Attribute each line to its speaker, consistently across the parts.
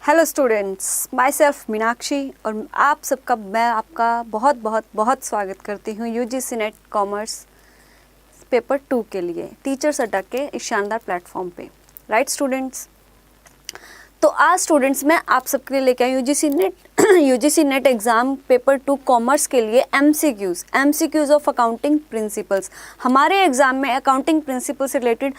Speaker 1: Hello students, my self Meenakshi और मैं आपका बहुत बहुत बहुत स्वागत करती हूँ यूजीसी नेट कॉमर्स पेपर 2 के लिए टीचर्स अड्डा के इस शानदार प्लेटफॉर्म पे। राइट स्टूडेंट्स, तो आज स्टूडेंट्स मैं आप सबके लिए लेके आई UGC NET exam paper 2 commerce के लिए एमसीक्यूज़ ऑफ अकाउंटिंग प्रिंसिपल्स। हमारे एग्ज़ाम में अकाउंटिंग प्रिंसिपल से रिलेटेड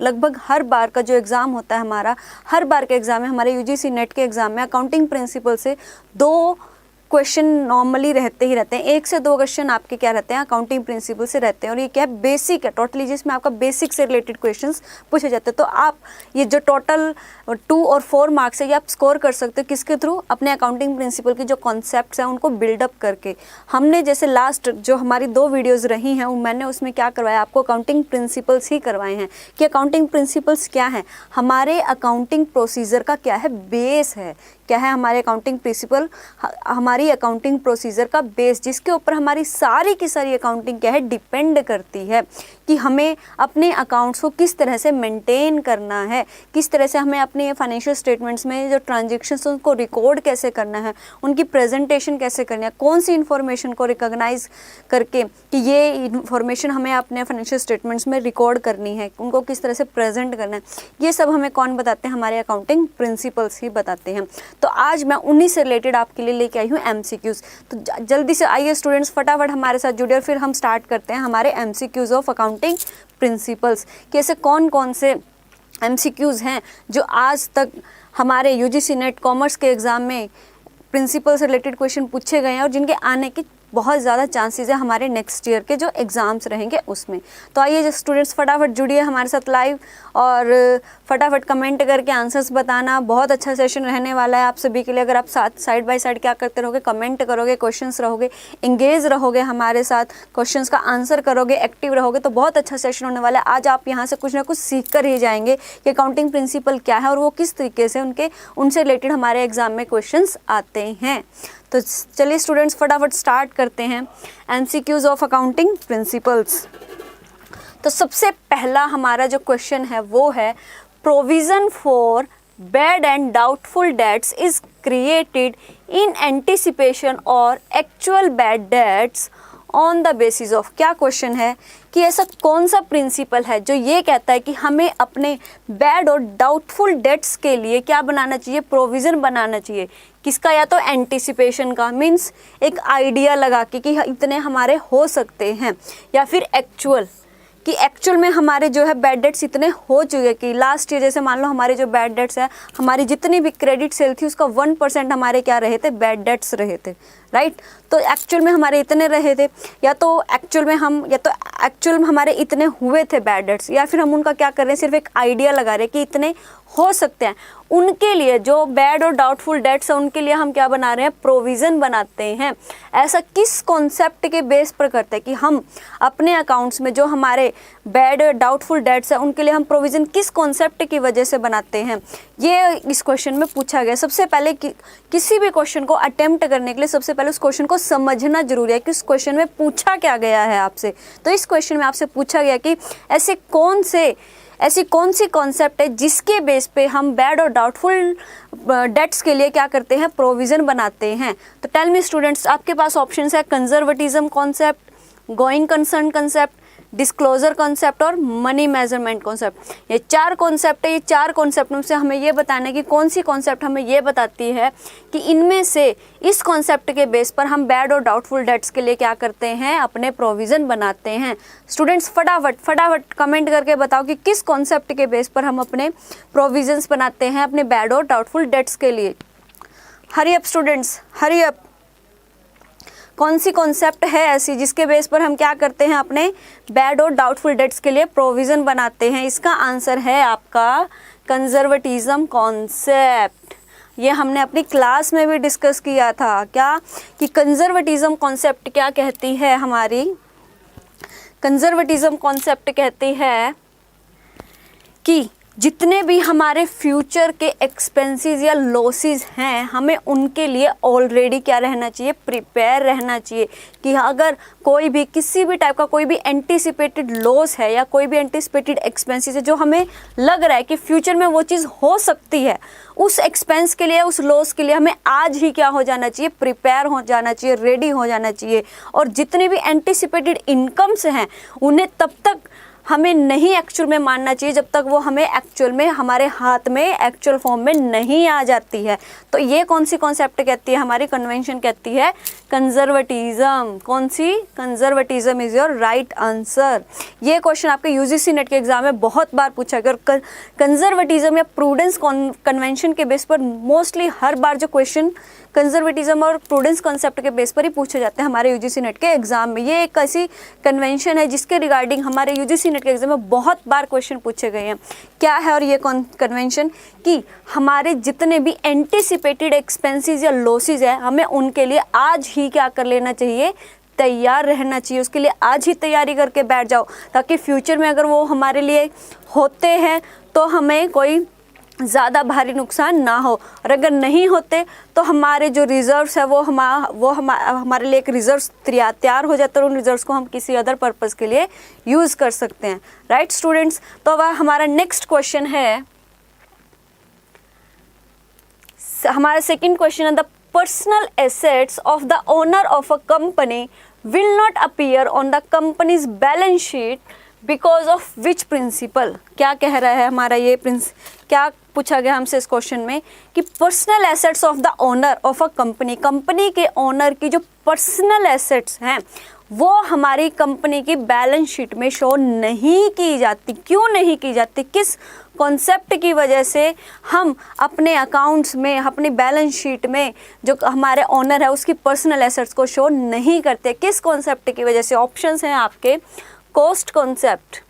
Speaker 1: लगभग हर बार का जो एग्ज़ाम होता है हर बार के एग्ज़ाम में हमारे यूजीसी नेट के एग्ज़ाम में अकाउंटिंग प्रिंसिपल से 2 क्वेश्चन नॉर्मली रहते ही रहते हैं। 1 से 2 क्वेश्चन आपके क्या रहते हैं, अकाउंटिंग प्रिंसिपल से रहते हैं, और ये क्या है, बेसिक है टोटली, जिसमें आपका बेसिक से रिलेटेड क्वेश्चंस पूछे जाते हैं। तो आप ये जो टोटल 2 और 4 मार्क्स है ये आप स्कोर कर सकते हो किसके थ्रू, अपने अकाउंटिंग प्रिंसिपल की जो कॉन्सेप्ट्स हैं उनको बिल्डअप करके। हमने जैसे लास्ट जो हमारी 2 वीडियोज़ रही हैं मैंने उसमें क्या करवाया, आपको अकाउंटिंग प्रिंसिपल्स ही करवाए हैं कि अकाउंटिंग प्रिंसिपल्स क्या हैं, हमारे अकाउंटिंग प्रोसीजर का क्या है, बेस है, क्या है हमारे अकाउंटिंग प्रिंसिपल, हमारी अकाउंटिंग प्रोसीजर का बेस, जिसके ऊपर हमारी सारी की सारी अकाउंटिंग क्या है, डिपेंड करती है कि हमें अपने अकाउंट्स को किस तरह से मेंटेन करना है, किस तरह से हमें अपने फाइनेंशियल स्टेटमेंट्स में जो ट्रांजेक्शन्स उनको रिकॉर्ड कैसे करना है, उनकी प्रेजेंटेशन कैसे करनी है, कौन सी इन्फॉर्मेशन को रिकॉग्नाइज करके कि ये इन्फॉर्मेशन हमें अपने फाइनेंशियल स्टेटमेंट्स में रिकॉर्ड करनी है, उनको किस तरह से प्रेजेंट करना है, ये सब हमें कौन बताते हैं, हमारे अकाउंटिंग प्रिंसिपल्स ही बताते हैं। तो आज मैं उन्हीं से रिलेटेड आपके लिए लेके आई हूँ एमसीक्यूज़। तो जल्दी से आइए स्टूडेंट्स, फटाफट हमारे साथ जुड़िए और फिर हम स्टार्ट करते हैं हमारे एमसीक्यूज़ ऑफ अकाउंटिंग प्रिंसिपल्स। कैसे कौन कौन से एमसीक्यूज़ हैं जो आज तक हमारे यूजीसी नेट कॉमर्स के एग्ज़ाम में प्रिंसिपल से रिलेटेड क्वेश्चन पूछे गए हैं और जिनके आने की बहुत ज़्यादा चांसेस है हमारे नेक्स्ट ईयर के जो एग्ज़ाम्स रहेंगे उसमें। तो आइए जो स्टूडेंट्स फटाफट जुड़िए हमारे साथ लाइव और फटाफट कमेंट करके आंसर्स बताना। बहुत अच्छा सेशन रहने वाला है आप सभी के लिए। अगर आप साइड बाय साइड क्या करते रहोगे, कमेंट करोगे, क्वेश्चंस रहोगे, इंगेज रहोगे हमारे साथ, क्वेश्चंस का आंसर करोगे, एक्टिव रहोगे, तो बहुत अच्छा सेशन होने वाला है। आज आप यहाँ से कुछ ना कुछ सीख कर ही जाएंगे कि अकाउंटिंग प्रिंसिपल क्या है और वो किस तरीके से उनसे रिलेटेड हमारे एग्ज़ाम में क्वेश्चंस आते हैं। तो चलिए स्टूडेंट्स फटाफट स्टार्ट करते हैं एमसीक्यूज़ ऑफ अकाउंटिंग प्रिंसिपल्स। तो सबसे पहला हमारा जो क्वेश्चन है वो है, provision for bad and doubtful debts is created in anticipation और actual bad debts on the basis of. क्या क्वेश्चन है कि ऐसा कौन सा प्रिंसिपल है जो ये कहता है कि हमें अपने बैड और डाउटफुल डेट्स के लिए क्या बनाना चाहिए, प्रोविज़न बनाना चाहिए। किसका, या तो एंटिसिपेशन का, मीन्स एक आइडिया लगा के कि इतने हमारे हो सकते हैं, या फिर एक्चुअल में हमारे जो है बैड डेट्स इतने हो चुके कि लास्ट ईयर जैसे मान लो हमारे जो बैड डेट्स है, हमारी जितनी भी क्रेडिट सेल थी उसका 1% हमारे क्या रहे थे, बैड डेट्स रहे थे। राइट, तो एक्चुअल में हमारे इतने रहे थे, या तो एक्चुअल में हमारे इतने हुए थे बैड डेट्स, या फिर हम उनका क्या कर रहे हैं, सिर्फ एक आइडिया लगा रहे हैं कि इतने हो सकते हैं। उनके लिए जो बैड और डाउटफुल डेट्स है उनके लिए हम क्या बना रहे हैं, प्रोविज़न बनाते हैं। ऐसा किस कॉन्सेप्ट के बेस पर करते हैं कि हम अपने अकाउंट्स में जो हमारे बैड और डाउटफुल डेट्स है उनके लिए हम प्रोविज़न किस कॉन्सेप्ट की वजह से बनाते हैं, ये इस क्वेश्चन में पूछा गया। सबसे पहले किसी भी क्वेश्चन को अटेम्प्ट करने के लिए सबसे पहले उस क्वेश्चन को समझना जरूरी है कि उस क्वेश्चन में पूछा क्या गया है आपसे। तो इस क्वेश्चन में आपसे पूछा गया कि ऐसी कौन सी कॉन्सेप्ट है जिसके बेस पे हम बैड और डाउटफुल डेट्स के लिए क्या करते हैं, प्रोविज़न बनाते हैं। तो टेल मी स्टूडेंट्स, आपके पास ऑप्शंस है conservatism concept, going concern concept, disclosure concept और मनी मेजरमेंट कॉन्सेप्ट। ये 4 कॉन्सेप्ट है। ये 4 कॉन्सेप्ट में से हमें ये बताना है कि कौन सी कॉन्सेप्ट हमें ये बताती है कि इनमें से इस कॉन्सेप्ट के बेस पर हम बैड और डाउटफुल डेट्स के लिए क्या करते हैं, अपने प्रोविज़न बनाते हैं। स्टूडेंट्स फटाफट कमेंट करके बताओ कि किस कॉन्सेप्ट के बेस पर हम अपने प्रोविज़न्स बनाते हैं अपने बैड और डाउटफुल डेट्स के लिए। हरी अप स्टूडेंट्स, हरी अप। कौन सी कॉन्सेप्ट है ऐसी जिसके बेस पर हम क्या करते हैं, अपने बैड और डाउटफुल डेट्स के लिए प्रोविज़न बनाते हैं। इसका आंसर है आपका कंजर्वेटिज्म कॉन्सेप्ट। ये हमने अपनी क्लास में भी डिस्कस किया था, क्या कि कंजर्वेटिज्म कॉन्सेप्ट क्या कहती है, हमारी कंजर्वेटिज्म कॉन्सेप्ट कहती है कि जितने भी हमारे फ्यूचर के एक्सपेंसेस या लॉसेस हैं, हमें उनके लिए ऑलरेडी क्या रहना चाहिए, प्रिपेयर रहना चाहिए कि अगर कोई भी किसी भी टाइप का कोई भी एंटिसिपेटेड लॉस है या कोई भी एंटिसिपेटेड एक्सपेंसेस है जो हमें लग रहा है कि फ्यूचर में वो चीज़ हो सकती है, उस एक्सपेंस के लिए, उस लॉस के लिए हमें आज ही क्या हो जाना चाहिए, प्रिपेयर हो जाना चाहिए, रेडी हो जाना चाहिए। और जितने भी एंटिसिपेटेड इनकम्स हैं उन्हें तब तक हमें नहीं एक्चुअल में मानना चाहिए जब तक वो हमें एक्चुअल में हमारे हाथ में एक्चुअल फॉर्म में नहीं आ जाती है। तो ये कौन सी कॉन्सेप्ट कहती है, हमारी कन्वेंशन कहती है कंजर्वेटिज्म। कौन सी, conservatism is your right answer. ये क्वेश्चन आपके यूजीसी नेट के एग्जाम में बहुत बार पूछा गया और कंजर्वेटिज्म या प्रूडेंस कन्वेंशन के बेस पर मोस्टली हर बार जो क्वेश्चन कंजर्वेटिज्म और प्रूडेंस कॉन्सेप्ट के बेस पर ही पूछे जाते हैं हमारे यूजीसी नेट के एग्जाम में। ये एक ऐसी कन्वेंशन है जिसके रिगार्डिंग हमारे यूजीसी नेट के एग्जाम में बहुत बार क्वेश्चन पूछे गए हैं। क्या है और ये कन्वेंशन कि हमारे जितने भी एंटिसिपेटेड एक्सपेंसेस या लॉसेस है, हमें उनके लिए आज ही क्या कर लेना चाहिए, तैयार रहना चाहिए। उसके लिए आज ही तैयारी करके बैठ जाओ ताकि फ्यूचर में अगर वो हमारे लिए होते हैं तो हमें कोई ज़्यादा भारी नुकसान ना हो, और अगर नहीं होते तो हमारे जो रिजर्व्स है वो हमारे लिए एक रिजर्व्स तैयार हो जाता है और उन रिजर्व्स को हम किसी अदर पर्पस के लिए यूज़ कर सकते हैं। राइट स्टूडेंट्स, तो अब हमारा नेक्स्ट क्वेश्चन है, हमारा सेकंड क्वेश्चन है, the personal assets of the owner of a company will not appear on the companies balance sheet because of which principle. क्या कह रहा है हमारा ये क्या पूछा गया हमसे इस क्वेश्चन में कि personal assets of the owner of a company, company के ओनर की जो पर्सनल एसेट्स हैं वो हमारी कंपनी की बैलेंस शीट में शो नहीं की जाती। क्यों नहीं की जाती, किस कॉन्सेप्ट की वजह से हम अपने अकाउंट्स में, अपनी बैलेंस शीट में जो हमारे ओनर है उसकी पर्सनल एसेट्स को शो नहीं करते, किस कॉन्सेप्ट की वजह से। ऑप्शंस हैं आपके, cost concept,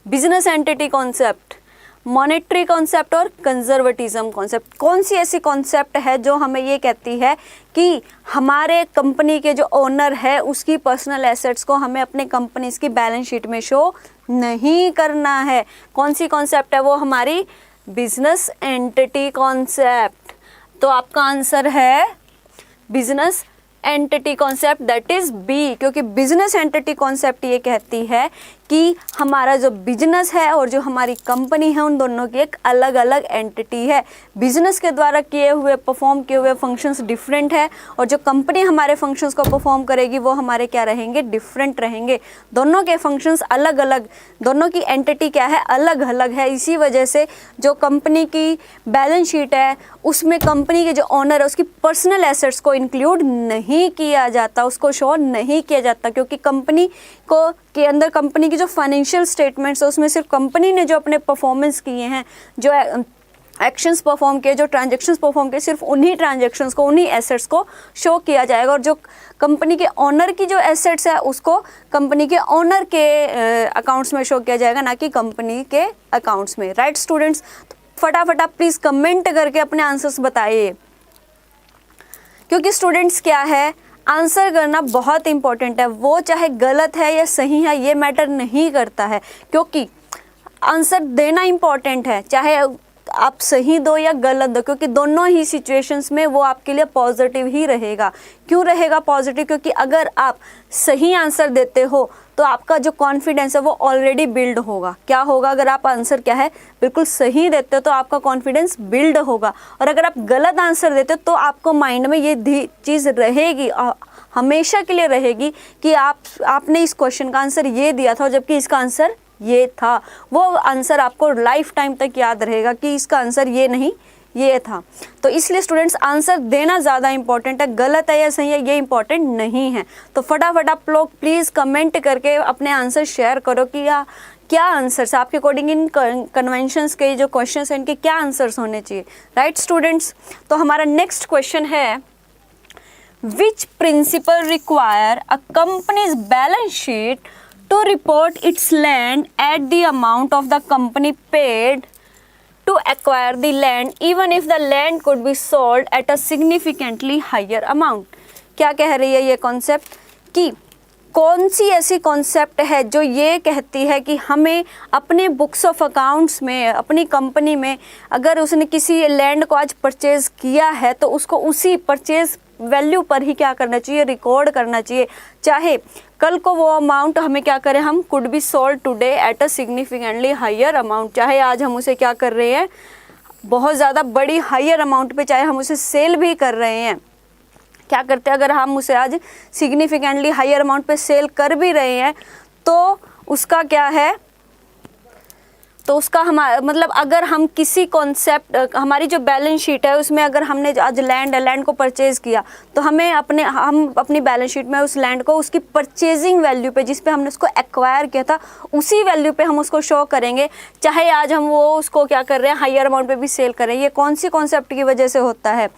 Speaker 1: business entity concept, monetary concept और कंजर्वेटिज्म कॉन्सेप्ट। कौन सी ऐसी कॉन्सेप्ट है जो हमें ये कहती है कि हमारे कंपनी के जो ओनर है उसकी पर्सनल एसेट्स को हमें अपने कंपनीज की बैलेंस शीट में शो नहीं करना है। कौन सी कॉन्सेप्ट है वो, हमारी बिजनेस एंटिटी कॉन्सेप्ट। तो आपका आंसर है business entity concept, that is B, क्योंकि बिजनेस एंटिटी कॉन्सेप्ट ये कहती है कि हमारा जो बिजनेस है और जो हमारी कंपनी है उन दोनों की एक अलग अलग एंटिटी है। बिजनेस के द्वारा परफॉर्म किए हुए फंक्शंस डिफरेंट है और जो कंपनी हमारे फंक्शंस को परफॉर्म करेगी वो हमारे क्या रहेंगे, डिफरेंट रहेंगे। दोनों के फंक्शंस अलग अलग, दोनों की एंटिटी क्या है, अलग अलग है। इसी वजह से जो कंपनी की बैलेंस शीट है उसमें कंपनी के जो ओनर है उसकी पर्सनल एसेट्स को इंक्लूड नहीं किया जाता, उसको शो नहीं किया जाता, क्योंकि कंपनी के अंदर कंपनी की जो फाइनेंशियल स्टेटमेंट्स है उसमें सिर्फ कंपनी ने जो अपने परफॉर्मेंस किए हैं, जो एक्शंस परफॉर्म किए, जो ट्रांजैक्शंस परफॉर्म किए, सिर्फ उन्हीं ट्रांजैक्शंस को, उन्हीं एसेट्स को शो किया जाएगा। और जो कंपनी के ओनर की जो एसेट्स है उसको कंपनी के ओनर के अकाउंट्स में शो किया जाएगा, ना कि कंपनी के अकाउंट्स में। राइट स्टूडेंट्स, तो फटाफट आप प्लीज़ कमेंट करके अपने आंसर्स बताइए, क्योंकि स्टूडेंट्स क्या है, आंसर करना बहुत इंपॉर्टेंट है। वो चाहे गलत है या सही है ये मैटर नहीं करता है, क्योंकि आंसर देना इंपॉर्टेंट है, चाहे आप सही दो या गलत दो, क्योंकि दोनों ही सिचुएशंस में वो आपके लिए पॉजिटिव ही रहेगा। क्यों रहेगा पॉजिटिव, क्योंकि अगर आप सही आंसर देते हो तो आपका जो कॉन्फिडेंस है वो ऑलरेडी बिल्ड होगा। क्या होगा, अगर आप आंसर क्या है बिल्कुल सही देते हो तो आपका कॉन्फिडेंस बिल्ड होगा, और अगर आप गलत आंसर देते हो तो आपको माइंड में ये चीज़ रहेगी, हमेशा के लिए रहेगी कि आपने इस क्वेश्चन का आंसर ये दिया था जबकि इसका आंसर ये था। वो आंसर आपको लाइफ टाइम तक याद रहेगा कि इसका आंसर ये नहीं ये था। तो इसलिए स्टूडेंट्स आंसर देना ज़्यादा इंपॉर्टेंट है, गलत है या सही है ये इंपॉर्टेंट नहीं है। तो फटाफट आप लोग प्लीज़ कमेंट करके अपने आंसर शेयर करो कि क्या आंसर्स आपके अकॉर्डिंग इन कन्वेंशंस के जो क्वेश्चंस हैं इनके क्या आंसर्स होने चाहिए। राइट स्टूडेंट्स, तो हमारा नेक्स्ट क्वेश्चन है, विच principle require a companies balance sheet to report its land at the amount of the company paid to acquire the land even if the land could be sold at a significantly higher amount। क्या कह रही है ये concept कि कौन सी ऐसी concept है जो ये कहती है कि हमें अपने बुक्स ऑफ अकाउंट्स में, अपनी कंपनी में, अगर उसने किसी लैंड को आज परचेज किया है तो उसको उसी परचेज वैल्यू पर ही क्या करना चाहिए, रिकॉर्ड करना चाहिए। चाहे कल को वो अमाउंट हमें क्या करें, हम could be sold today at a significantly higher amount, चाहे आज हम उसे क्या कर रहे हैं, बहुत ज़्यादा बड़ी हायर अमाउंट पे चाहे हम उसे सेल भी कर रहे हैं, क्या करते हैं, अगर हम उसे आज सिग्निफिकेंटली हायर अमाउंट पे सेल कर भी रहे हैं तो उसका क्या है, तो उसका हमारा मतलब अगर हम किसी कॉन्सेप्ट, हमारी जो बैलेंस शीट है उसमें अगर हमने आज लैंड को परचेज किया तो हम अपनी बैलेंस शीट में उस लैंड को उसकी परचेजिंग वैल्यू पे, जिस पे हमने उसको एक्वायर किया था, उसी वैल्यू पे हम उसको शो करेंगे, चाहे आज हम वो उसको क्या कर रहे हैं, हायर अमाउंट पे भी सेल करें। ये कौन सी कॉन्सेप्ट की वजह से होता है?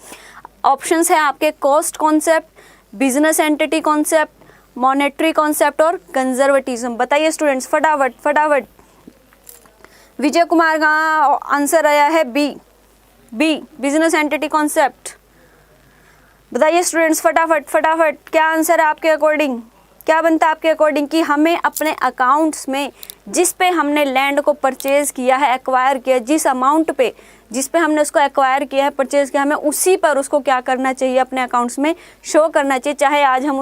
Speaker 1: ऑप्शंस हैं आपके, cost concept, business entity concept, monetary concept और कंजर्वेटिज्म। बताइए स्टूडेंट्स फटाफट फटाफट। विजय कुमार का आंसर आया है बी, बिजनेस एंटिटी कॉन्सेप्ट। बताइए स्टूडेंट्स फटाफट फटाफट, क्या आंसर है आपके अकॉर्डिंग, क्या बनता है आपके अकॉर्डिंग कि हमें अपने अकाउंट्स में जिस पे हमने लैंड को परचेज किया है, एक्वायर किया, जिस अमाउंट पे जिस पे हमने उसको एक्वायर किया है, परचेज किया, हमें उसी पर उसको क्या करना चाहिए, अपने अकाउंट्स में शो करना चाहिए, चाहे आज हमें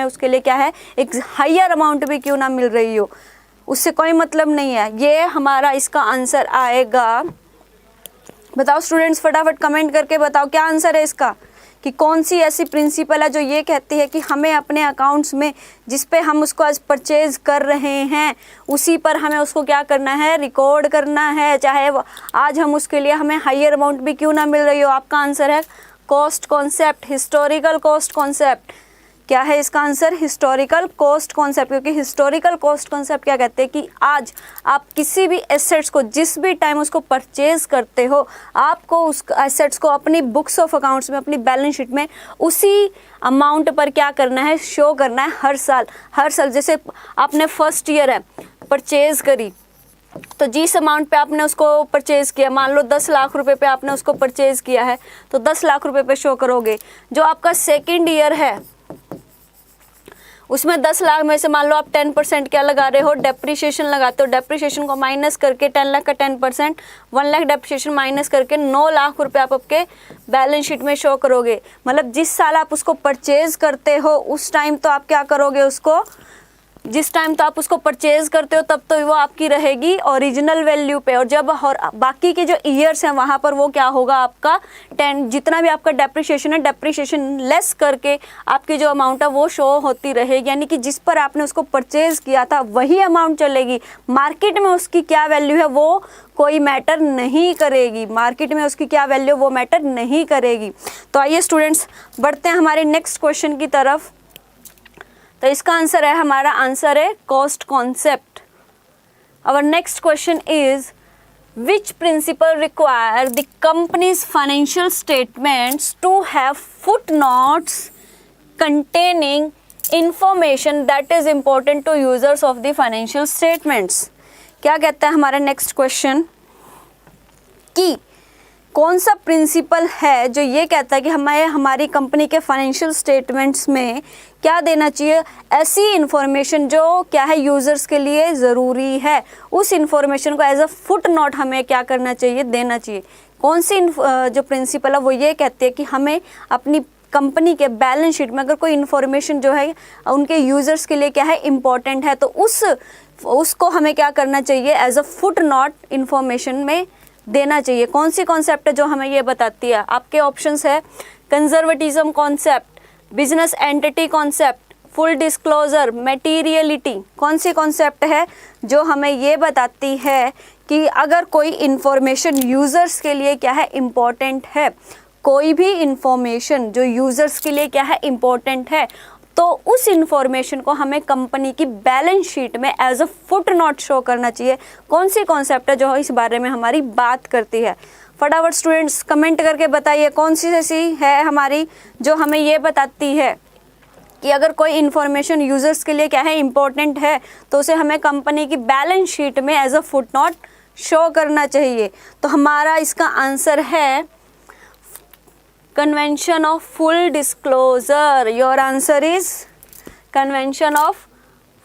Speaker 1: उसके लिए क्या है, एक हायर अमाउंट भी क्यों ना मिल रही हो, उससे कोई मतलब नहीं है। ये हमारा इसका आंसर आएगा। बताओ स्टूडेंट्स फटाफट कमेंट करके बताओ क्या आंसर है इसका, कि कौन सी ऐसी प्रिंसिपल है जो ये कहती है कि हमें अपने अकाउंट्स में जिस पे हम उसको आज परचेज कर रहे हैं उसी पर हमें उसको क्या करना है, रिकॉर्ड करना है, चाहे आज हम उसके लिए हमें हायर अमाउंट भी क्यों ना मिल रही हो। आपका आंसर है cost concept, historical cost concept. क्या है इसका आंसर? Historical cost concept. क्योंकि हिस्टोरिकल कॉस्ट कॉन्सेप्ट क्या कहते हैं कि आज आप किसी भी एसेट्स को जिस भी टाइम उसको परचेज करते हो, आपको उस एसेट्स को अपनी बुक्स ऑफ अकाउंट्स में, अपनी बैलेंस शीट में उसी अमाउंट पर क्या करना है, शो करना है हर साल। जैसे आपने फर्स्ट ईयर है परचेज करी, तो जिस अमाउंट पे आपने उसको परचेज़ किया, मान लो 10 लाख रुपए पे आपने उसको परचेज़ किया है तो 10 लाख रुपए पे शो करोगे। जो आपका सेकंड ईयर है उसमें 10 लाख में से मान लो आप 10% क्या लगा रहे हो, डेप्रिसिएशन लगाते हो। डेप्रिसिएशन को माइनस करके 10 लाख का 10%, 1 लाख डेप्रिसिएशन माइनस करके 9 लाख रुपए आप आपके बैलेंस शीट में शो करोगे। मतलब जिस साल आप उसको परचेज करते हो उस टाइम तो आप क्या करोगे, उसको जिस टाइम तो आप उसको परचेज करते हो तब तो वो आपकी रहेगी ओरिजिनल वैल्यू पे, और जब और बाकी के जो ईयर्स हैं वहाँ पर वो क्या होगा, आपका 10 जितना भी आपका डेप्रिसिएशन है, डेप्रिसिएशन लेस करके आपकी जो अमाउंट है वो शो होती रहेगी। यानी कि जिस पर आपने उसको परचेज किया था वही अमाउंट चलेगी। मार्केट में उसकी क्या वैल्यू है वो कोई मैटर नहीं करेगी, मार्केट में उसकी क्या वैल्यू वो मैटर नहीं करेगी। तो आइए स्टूडेंट्स बढ़ते हैं हमारे नेक्स्ट क्वेश्चन की तरफ। तो इसका आंसर है, हमारा आंसर है cost concept. Our next question is which principle require the companies financial statements to have footnotes containing information that is important to users of the financial statements. क्या कहता है हमारा नेक्स्ट क्वेश्चन कि कौन सा प्रिंसिपल है जो ये कहता है कि हमें हमारी कंपनी के फाइनेंशियल स्टेटमेंट्स में क्या देना चाहिए, ऐसी इन्फॉर्मेशन जो क्या है यूज़र्स के लिए ज़रूरी है, उस इन्फॉर्मेशन को एज अ फुट नोट हमें क्या करना चाहिए, देना चाहिए। कौन सी जो प्रिंसिपल है वो ये कहती है कि हमें अपनी कंपनी के बैलेंस शीट में अगर कोई इन्फॉर्मेशन जो है उनके यूज़र्स के लिए क्या है इम्पॉर्टेंट है तो उसको हमें क्या करना चाहिए, as a footnote information में देना चाहिए। कौन सी कॉन्सेप्ट है जो हमें ये बताती है? आपके ऑप्शंस है conservatism concept, business entity concept, full disclosure, materiality. कौन सी कॉन्सेप्ट है जो हमें ये बताती है कि अगर कोई इन्फॉर्मेशन यूज़र्स के लिए क्या है इम्पॉर्टेंट है, कोई भी इन्फॉर्मेशन जो यूज़र्स के लिए क्या है इम्पॉर्टेंट है तो उस इंफॉर्मेशन को हमें कंपनी की बैलेंस शीट में as a footnote show करना चाहिए। कौन सी कॉन्सेप्ट है जो इस बारे में हमारी बात करती है? फटाफट स्टूडेंट्स कमेंट करके बताइए कौन सी ऐसी है हमारी जो हमें ये बताती है कि अगर कोई इन्फॉर्मेशन यूज़र्स के लिए क्या है इम्पोर्टेंट है तो उसे हमें कंपनी की बैलेंस शीट में as a footnote show करना चाहिए। तो हमारा इसका आंसर है convention of full disclosure. Your answer is convention of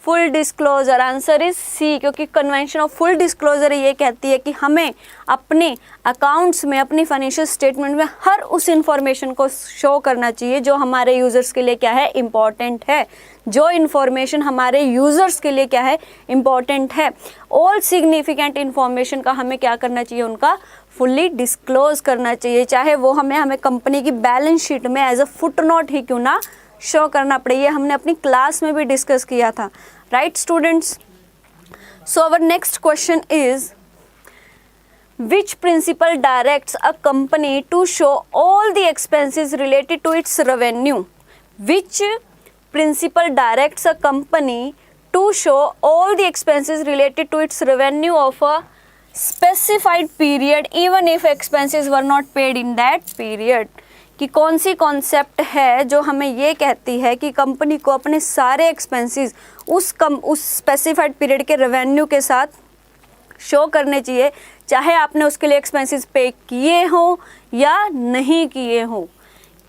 Speaker 1: full disclosure, answer is C, क्योंकि कन्वेंशन ऑफ फुल डिस्क्लोजर ये कहती है कि हमें अपने अकाउंट्स में, अपनी फाइनेंशियल स्टेटमेंट में हर उस इंफॉर्मेशन को शो करना चाहिए जो हमारे यूज़र्स के लिए क्या है, इम्पॉर्टेंट है, जो इन्फॉर्मेशन हमारे यूज़र्स के लिए क्या है, इम्पॉर्टेंट है। ऑल सिग्निफिकेंट इन्फॉर्मेशन का हमें क्या करना चाहिए, उनका फुल्ली डिस्क्लोज करना चाहिए, चाहे वो हमें कंपनी की बैलेंस शीट में एज अ फुटनोट ही क्यों ना शो करना पड़े। ये हमने अपनी क्लास में भी डिस्कस किया था, right students. So our next question is which principle directs a company to show all the expenses related to its revenue? Which principle directs a company to show all the expenses related to its revenue of a specified period even if expenses were not paid in that period? कि कौन सी concept है जो हमें ये कहती है कि कंपनी को अपने सारे एक्सपेंसेस उस स्पेसिफाइड पीरियड के रेवेन्यू के साथ शो करने चाहिए, चाहे आपने उसके लिए एक्सपेंसेस पे किए हों या नहीं किए हों।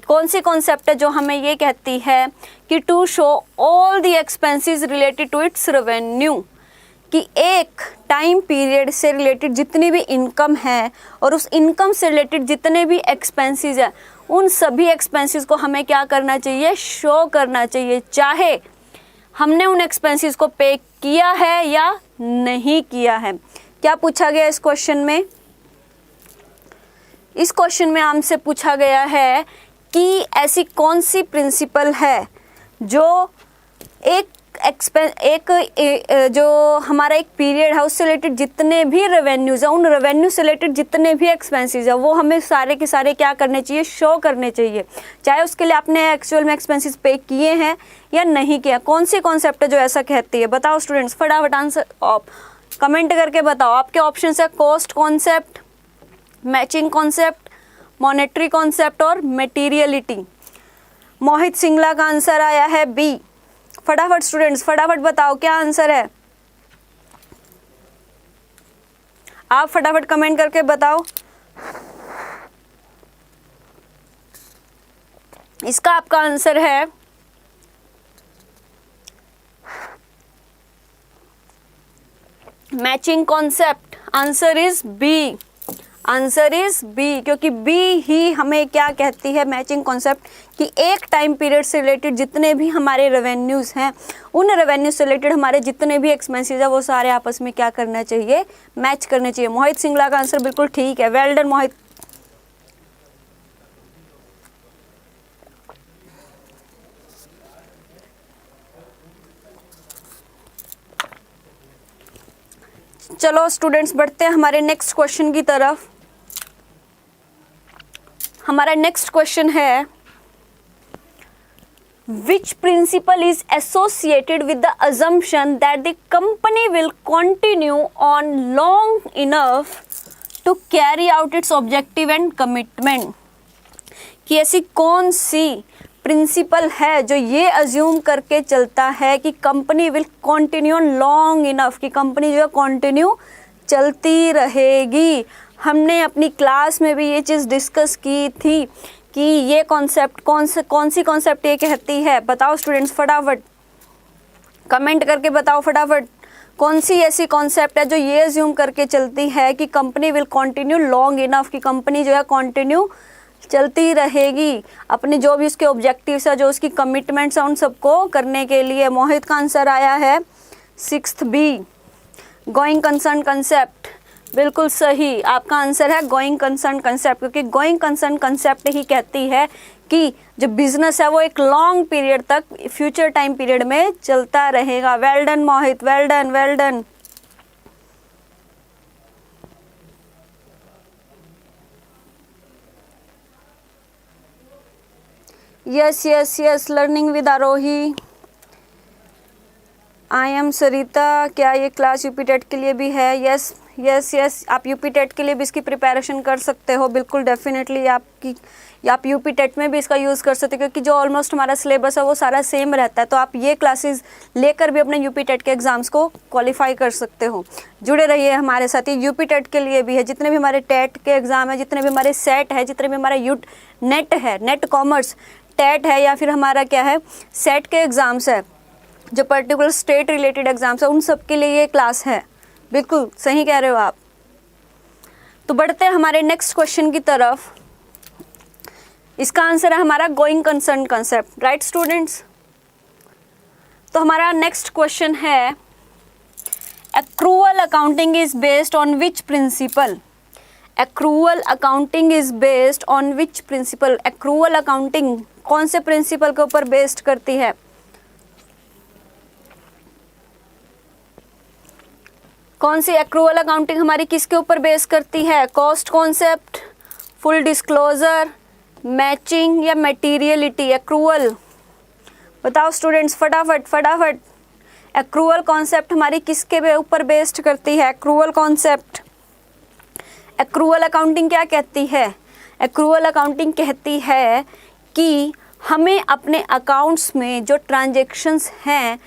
Speaker 1: कौन सी कॉन्सेप्ट है जो हमें ये कहती है कि to show all the expenses related to its revenue, कि एक टाइम पीरियड से रिलेटेड जितनी भी इनकम है और उस इनकम से रिलेटेड जितने भी एक्सपेंसेस हैं, उन सभी एक्सपेंसेस को हमें क्या करना चाहिए, शो करना चाहिए, चाहे हमने उन एक्सपेंसेस को पे किया है या नहीं किया है। क्या पूछा गया इस क्वेश्चन में? इस क्वेश्चन में हमसे पूछा गया है कि ऐसी कौन सी प्रिंसिपल है जो जो हमारा एक पीरियड है उससे रिलेटेड जितने भी रेवेन्यूज है, उन रेवेन्यू से रिलेटेड जितने भी एक्सपेंसेस है, वो हमें सारे के सारे क्या करने चाहिए, शो करने चाहिए, चाहे उसके लिए आपने एक्चुअल में एक्सपेंसेस पे किए हैं या नहीं किया। कौन सी कॉन्सेप्ट है जो ऐसा कहती है, बताओ स्टूडेंट्स, फटाफट आंसर कमेंट करके बताओ। आपके ऑप्शन है cost concept, matching concept, monetary concept और मटेरियलिटी। मोहित सिंगला का आंसर आया है बी। फटाफट स्टूडेंट्स, फटाफट बताओ क्या आंसर है, आप फटाफट कमेंट करके बताओ। इसका आपका आंसर है matching concept. Answer is B, answer is B, क्योंकि बी ही हमें क्या कहती है, मैचिंग कॉन्सेप्ट, कि एक टाइम पीरियड से रिलेटेड जितने भी हमारे रेवेन्यूज़ हैं, उन रेवेन्यू से रिलेटेड हमारे जितने भी एक्सपेंसेस है वो सारे आपस में क्या करना चाहिए, मैच करने चाहिए। मोहित सिंगला का आंसर बिल्कुल ठीक है, वेल डन मोहित। चलो स्टूडेंट्स बढ़ते हैं हमारे नेक्स्ट क्वेश्चन की तरफ। हमारा नेक्स्ट क्वेश्चन है which principle is associated with the assumption that the company will continue on long enough to carry out its objective and commitment? कि ऐसी कौन सी प्रिंसिपल है जो ये अज्यूम करके चलता है कि company will continue long enough, कि कंपनी जो है कंटिन्यू चलती रहेगी। हमने अपनी क्लास में भी ये चीज़ डिस्कस की थी कि ये कॉन्सेप्ट कौन सी कॉन्सेप्ट ये कहती है, बताओ स्टूडेंट्स, फटाफट कमेंट करके बताओ फटाफट। कौन सी ऐसी कॉन्सेप्ट है जो ये अज्यूम करके चलती है कि company will continue long enough, कि कंपनी जो है कंटिन्यू चलती रहेगी अपने जो भी उसके ऑब्जेक्टिव्स है, जो उसकी कमिटमेंट्स हैं, उन सबको करने के लिए। मोहित का आंसर आया है 6th B, going concern concept. बिल्कुल सही, आपका आंसर है गोइंग कंसर्न कंसेप्ट, क्योंकि गोइंग कंसर्न कंसेप्ट ही कहती है कि जो बिजनेस है वो एक लॉन्ग पीरियड तक, फ्यूचर टाइम पीरियड में चलता रहेगा। Well done Mohit, well done, well done. Yes yes yes, learning with Aarohi. I am Sarita, क्या ये क्लास यूपी टेट के लिए भी है? यस यस यस, आप यूपी टेट के लिए भी इसकी प्रिपरेशन कर सकते हो, बिल्कुल डेफिनेटली। आप यूपी टेट में भी इसका यूज़ कर सकते हो, क्योंकि जो ऑलमोस्ट हमारा सिलेबस है वो सारा सेम रहता है, तो आप ये क्लासेस लेकर भी अपने यूपी टेट के एग्ज़ाम्स को क्वालिफाई कर सकते हो। जुड़े रहिए हमारे साथ। ये यूपी टेट के लिए भी है, जितने भी हमारे टेट के एग्ज़ाम है, जितने भी हमारे सेट है, जितने भी हमारा नेट है, नेट कॉमर्स टेट है, या फिर हमारा क्या है सेट के एग्ज़ाम्स है, जो पर्टिकुलर स्टेट रिलेटेड एग्जाम्स है उन सब के लिए ये क्लास है। बिल्कुल सही कह रहे हो आप। तो बढ़ते हैं हमारे नेक्स्ट क्वेश्चन की तरफ। इसका आंसर है हमारा going concern concept, right students. तो हमारा नेक्स्ट क्वेश्चन है accrual accounting is based on which principle. Accrual accounting is based on which principle. Accrual accounting कौन से प्रिंसिपल के ऊपर बेस्ड करती है? कौन सी एक्रूअल अकाउंटिंग हमारी किसके ऊपर बेस करती है? Cost concept, full disclosure, matching या मटेरियलिटी? एक्रूअल बताओ स्टूडेंट्स, फटाफट फटाफट। एक्रूअल कॉन्सेप्ट हमारी किसके ऊपर बेस्ड करती है? Accrual concept. एक्रूअल अकाउंटिंग क्या कहती है? एक्रूअल अकाउंटिंग कहती है कि हमें अपने अकाउंट्स में जो ट्रांजैक्शंस हैं,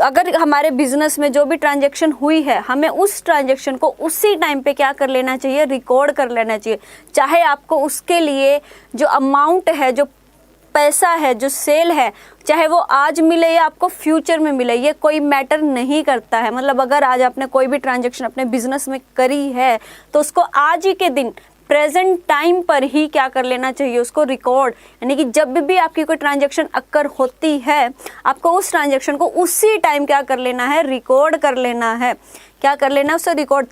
Speaker 1: अगर हमारे बिजनेस में जो भी ट्रांजैक्शन हुई है, हमें उस ट्रांजैक्शन को उसी टाइम पे क्या कर लेना चाहिए? रिकॉर्ड कर लेना चाहिए। चाहे आपको उसके लिए जो अमाउंट है, जो पैसा है, जो सेल है, चाहे वो आज मिले या आपको फ्यूचर में मिले, ये कोई मैटर नहीं करता है। मतलब अगर आज आपने कोई भी ट्रांजैक्शन अपने बिजनेस में करी है तो उसको आज ही के दिन प्रेजेंट टाइम पर ही क्या कर लेना चाहिए? उसको रिकॉर्ड। यानी कि जब भी आपकी कोई ट्रांजैक्शन अक्कर होती है, आपको उस ट्रांजैक्शन को उसी टाइम क्या कर लेना है? रिकॉर्ड कर लेना है। क्या कर लेना है? उससे रिकॉर्ड।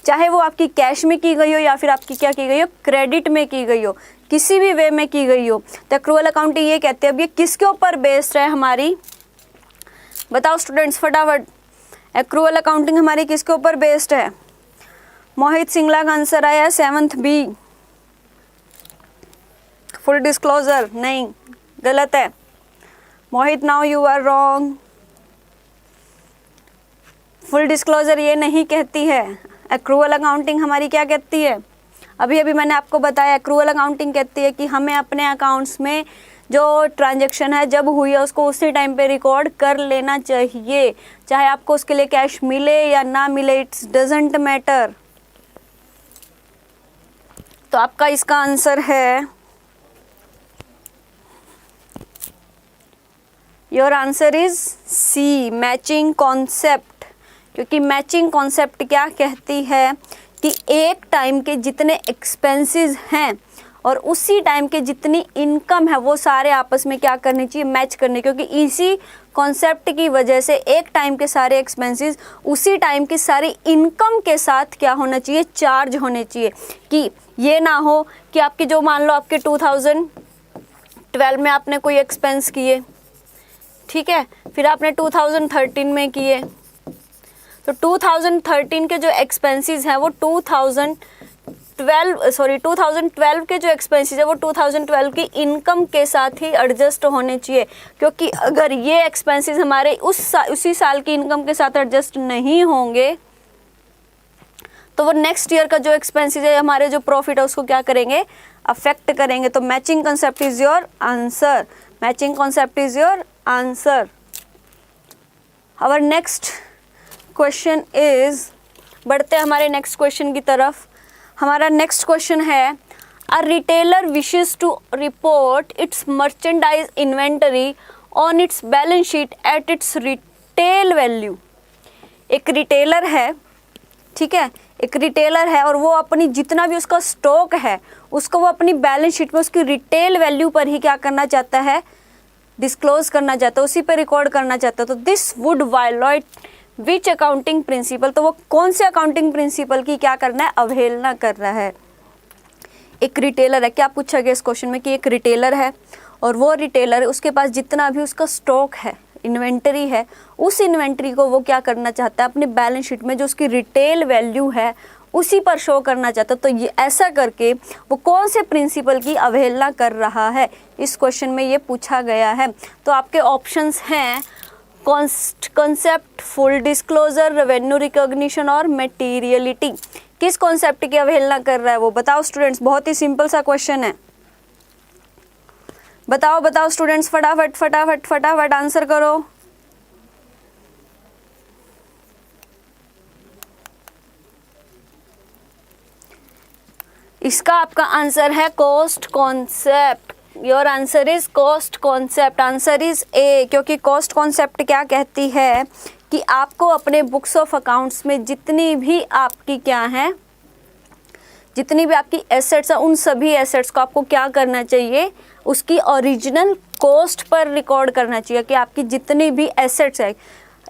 Speaker 1: चाहे वो आपकी कैश में की गई हो या फिर आपकी क्या की गई हो? क्रेडिट में की गई हो, किसी भी वे में की गई हो। तो एक्रूअल अकाउंटिंग ये कहते हैं। अब ये किसके ऊपर बेस्ड है हमारी? बताओ स्टूडेंट्स फटाफट। एक्रूअल अकाउंटिंग हमारी किसके ऊपर बेस्ड है? मोहित सिंगला का आंसर आया 7th बी। फुल डिस्क्लोजर नहीं, गलत है। Mohit now you are wrong. Full disclosure ये नहीं कहती है। एक्रूअल अकाउंटिंग हमारी क्या कहती है? अभी मैंने आपको बताया, एक्रूअल अकाउंटिंग कहती है कि हमें अपने अकाउंट्स में जो ट्रांजैक्शन है जब हुई है उसको उसी टाइम पे रिकॉर्ड कर लेना चाहिए। चाहे आपको उसके लिए कैश मिले या ना मिले, इट्स डजंट मैटर। तो आपका इसका आंसर है, your answer is C, matching concept. क्योंकि मैचिंग कॉन्सेप्ट क्या कहती है कि एक टाइम के जितने एक्सपेंसेस हैं और उसी टाइम के जितनी इनकम है वो सारे आपस में क्या करनी चाहिए? मैच करने। क्योंकि इसी कॉन्सेप्ट की वजह से एक टाइम के सारे एक्सपेंसेस उसी टाइम की सारी इनकम के साथ क्या होना चाहिए? चार्ज होने चाहिए। कि ये ना हो कि आपकी जो, मान लो आपके 2012 में आपने कोई एक्सपेंस किए, ठीक है, फिर आपने 2013 में किए, तो 2013 के जो एक्सपेंसेस हैं वो 2012 के जो एक्सपेंसेस है वो 2012 की इनकम के साथ ही एडजस्ट होने चाहिए। क्योंकि अगर ये एक्सपेंसेस हमारे उसी साल की इनकम के साथ एडजस्ट नहीं होंगे तो वो नेक्स्ट ईयर का जो एक्सपेंसेस है, हमारे जो प्रॉफिट है, उसको क्या करेंगे? अफेक्ट करेंगे। तो matching concept is your answer. Matching concept is your answer. Our next question is, बढ़ते हैं हमारे नेक्स्ट क्वेश्चन की तरफ। हमारा नेक्स्ट क्वेश्चन है, a retailer wishes to report its merchandise inventory on its balance sheet at its retail value. एक retailer है, ठीक है, एक रिटेलर है और वो अपनी जितना भी उसका स्टॉक है उसको वो अपनी बैलेंस शीट में उसकी रिटेल वैल्यू पर ही क्या करना चाहता है? डिस्क्लोज करना चाहता है, उसी पर रिकॉर्ड करना चाहता है। तो this would violate which accounting principle? तो वो कौन से अकाउंटिंग प्रिंसिपल की क्या करना है? अवहेलना कर रहा है। एक रिटेलर है, क्या पूछा गया इस क्वेश्चन में कि एक रिटेलर है और वो रिटेलर है, उसके पास जितना भी उसका स्टॉक है, इन्वेंटरी है, उस इन्वेंटरी को वो क्या करना चाहता है? अपनी बैलेंस शीट में जो उसकी रिटेल वैल्यू है उसी पर शो करना चाहता है। तो ये ऐसा करके वो कौन से प्रिंसिपल की अवहेलना कर रहा है? इस क्वेश्चन में ये पूछा गया है। तो आपके ऑप्शंस हैं concept, full disclosure, revenue recognition और मटेरियलिटी। किस कॉन्सेप्ट की अवहेलना कर रहा है वो? बताओ स्टूडेंट्स, बहुत ही सिंपल सा क्वेश्चन है। बताओ स्टूडेंट्स, फटाफट फटाफट फटाफट आंसर करो। इसका आपका आंसर है cost concept. Your answer is cost concept, answer is a, क्योंकि कॉस्ट कॉन्सेप्ट क्या कहती है कि आपको अपने बुक्स ऑफ अकाउंट्स में जितनी भी आपकी क्या है, जितनी भी आपकी एसेट्स हैं, उन सभी एसेट्स को आपको क्या करना चाहिए, उसकी ओरिजिनल कॉस्ट पर रिकॉर्ड करना चाहिए कि आपकी जितनी भी एसेट्स है।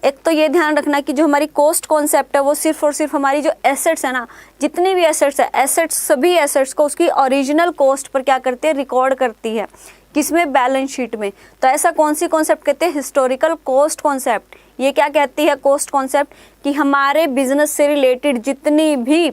Speaker 1: एक तो ये ध्यान रखना कि जो हमारी कॉस्ट कॉन्सेप्ट है वो सिर्फ और सिर्फ हमारी जो एसेट्स है ना, जितनी भी एसेट्स है, एसेट्स सभी एसेट्स को उसकी ओरिजिनल कॉस्ट पर क्या करती है, रिकॉर्ड करती है। किसमें, बैलेंस शीट में। तो ऐसा कौन सी कॉन्सेप्ट कहते हैं, हिस्टोरिकल कॉस्ट कॉन्सेप्ट। ये क्या कहती है कॉस्ट कॉन्सेप्ट, कि हमारे बिजनेस से रिलेटेड जितनी भी,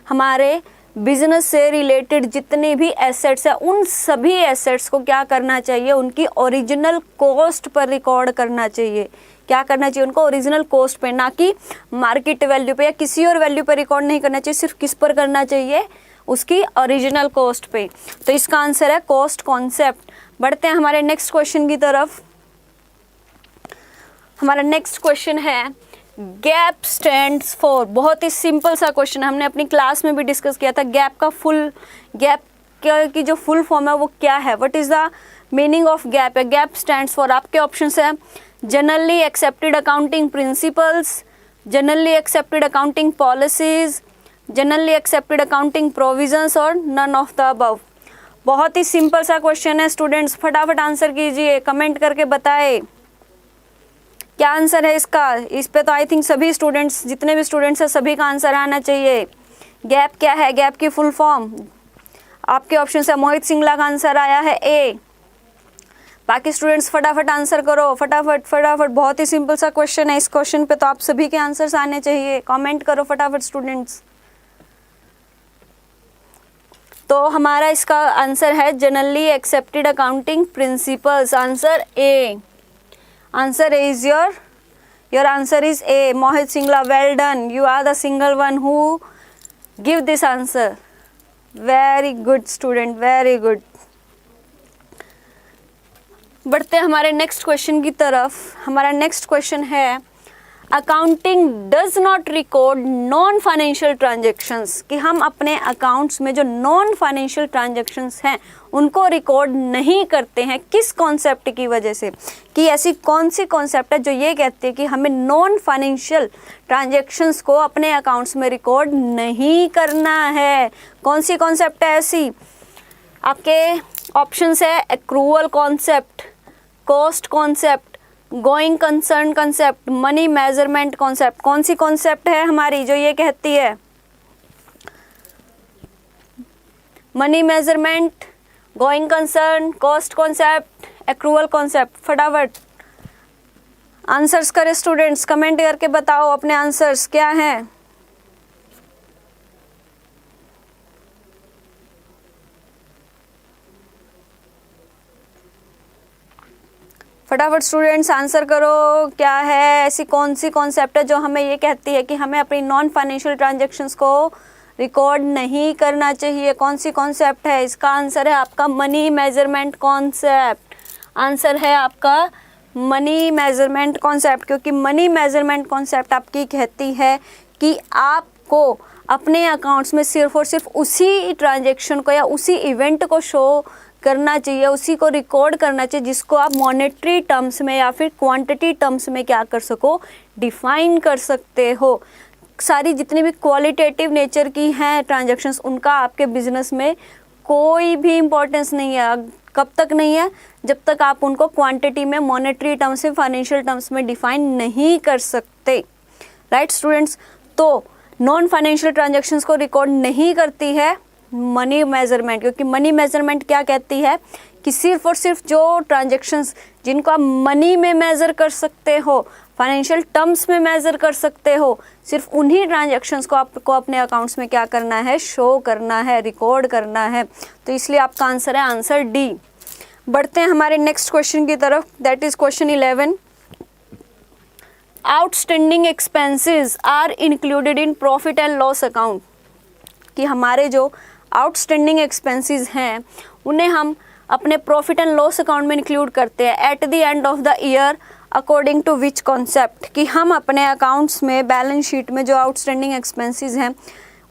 Speaker 1: हमारे बिजनेस से रिलेटेड जितनी भी एसेट्स है, उन सभी एसेट्स को क्या करना चाहिए, उनकी ओरिजिनल कॉस्ट पर रिकॉर्ड करना चाहिए। क्या करना चाहिए, उनको ओरिजिनल कॉस्ट पे, ना कि मार्केट वैल्यू पे या किसी और वैल्यू पे रिकॉर्ड नहीं करना चाहिए, सिर्फ किस पर करना चाहिए, उसकी ओरिजिनल कॉस्ट पे। तो इसका आंसर है कॉस्ट कॉन्सेप्ट। बढ़ते हैं हमारे नेक्स्ट क्वेश्चन की तरफ। हमारा नेक्स्ट क्वेश्चन है गैप स्टैंड्स फॉर। बहुत ही सिंपल सा क्वेश्चन है, हमने अपनी क्लास में भी डिस्कस किया था। गैप का फुल, गैप की जो फुल फॉर्म है वो क्या है, what is the meaning of gap है। गैप स्टैंड्स फॉर, आपके ऑप्शंस है generally accepted accounting principles, generally accepted accounting policies, generally accepted accounting provisions और नन ऑफ द अबव। बहुत ही सिंपल सा क्वेश्चन है स्टूडेंट्स, फटाफट आंसर कीजिए, कमेंट करके बताएं क्या आंसर है इसका। इस पे तो आई थिंक सभी स्टूडेंट्स, जितने भी स्टूडेंट्स हैं, सभी का आंसर आना चाहिए। गैप क्या है, गैप की फुल फॉर्म आपके ऑप्शन से मोहित सिंगला का आंसर आया है ए। बाकी स्टूडेंट्स फटाफट आंसर करो, फटाफट फटाफट। बहुत ही सिंपल सा क्वेश्चन है, इस क्वेश्चन पे तो आप सभी के आंसर्स आने चाहिए। कमेंट करो फटाफट स्टूडेंट्स। तो हमारा इसका आंसर है generally accepted accounting principles, answer A. Answer is your answer is A. Mohit Singla, well done. You are the single one who give this answer. Very good student, very good. बढ़ते हैं हमारे next question की तरफ। हमारा next question है accounting does not record non financial transactions, कि हम अपने अकाउंट्स में जो नॉन फाइनेंशियल ट्रांजेक्शन्स हैं उनको रिकॉर्ड नहीं करते हैं। किस कॉन्सेप्ट की वजह से, कि ऐसी कौन सी कॉन्सेप्ट है जो ये कहती है कि हमें नॉन फाइनेंशियल ट्रांजेक्शन्स को अपने अकाउंट्स में रिकॉर्ड नहीं करना है। कौन सी कॉन्सेप्ट है ऐसी, आपके ऑप्शंस है accrual concept, cost concept, going concern concept, money measurement concept. कौन सी कॉन्सेप्ट है हमारी जो ये कहती है, money measurement, going concern, cost concept, accrual concept. फटाफट आंसर्स करें स्टूडेंट्स, कमेंट करके बताओ अपने आंसर्स क्या हैं। फटाफट स्टूडेंट्स आंसर करो, क्या है ऐसी कौन सी कॉन्सेप्ट है जो हमें ये कहती है कि हमें अपनी नॉन फाइनेंशियल ट्रांजैक्शंस को रिकॉर्ड नहीं करना चाहिए। कौन सी कॉन्सेप्ट है, इसका आंसर है आपका मनी मेजरमेंट कॉन्सेप्ट। आंसर है आपका मनी मेजरमेंट कॉन्सेप्ट, क्योंकि मनी मेजरमेंट कॉन्सेप्ट आपकी कहती है कि आपको अपने अकाउंट्स में सिर्फ और सिर्फ उसी ट्रांजैक्शन को या उसी इवेंट को शो करना चाहिए, उसी को रिकॉर्ड करना चाहिए जिसको आप मॉनेटरी टर्म्स में या फिर क्वांटिटी टर्म्स में क्या कर सको, डिफाइन कर सकते हो। सारी जितनी भी क्वालिटेटिव नेचर की हैं ट्रांजैक्शंस, उनका आपके बिजनेस में कोई भी इम्पोर्टेंस नहीं है। कब तक नहीं है, जब तक आप उनको क्वांटिटी में, मॉनेटरी टर्म्स में, फाइनेंशियल टर्म्स में डिफाइन नहीं कर सकते। राइट स्टूडेंट्स, तो नॉन फाइनेंशियल ट्रांजैक्शंस को रिकॉर्ड नहीं करती है मनी मेजरमेंट, क्योंकि मनी मेजरमेंट क्या कहती है कि सिर्फ और सिर्फ जो ट्रांजैक्शंस जिनको आप मनी में मेज़र कर सकते हो, फाइनेंशियल टर्म्स में मेज़र कर सकते हो, सिर्फ उन्हीं ट्रांजैक्शंस को आपको अपने अकाउंट्स में क्या करना है, शो करना है, रिकॉर्ड करना है। तो इसलिए आपका आंसर है आंसर डी। बढ़ते हैं हमारे नेक्स्ट क्वेश्चन की तरफ, that is question 11। Outstanding expenses are included in profit and loss account, कि हमारे जो आउटस्टैंडिंग एक्सपेंसेस हैं उन्हें हम अपने प्रॉफिट एंड लॉस अकाउंट में इंक्लूड करते हैं at the end of the year according to which concept, कि हम अपने अकाउंट्स में बैलेंस शीट में जो आउटस्टैंडिंग एक्सपेंसेस हैं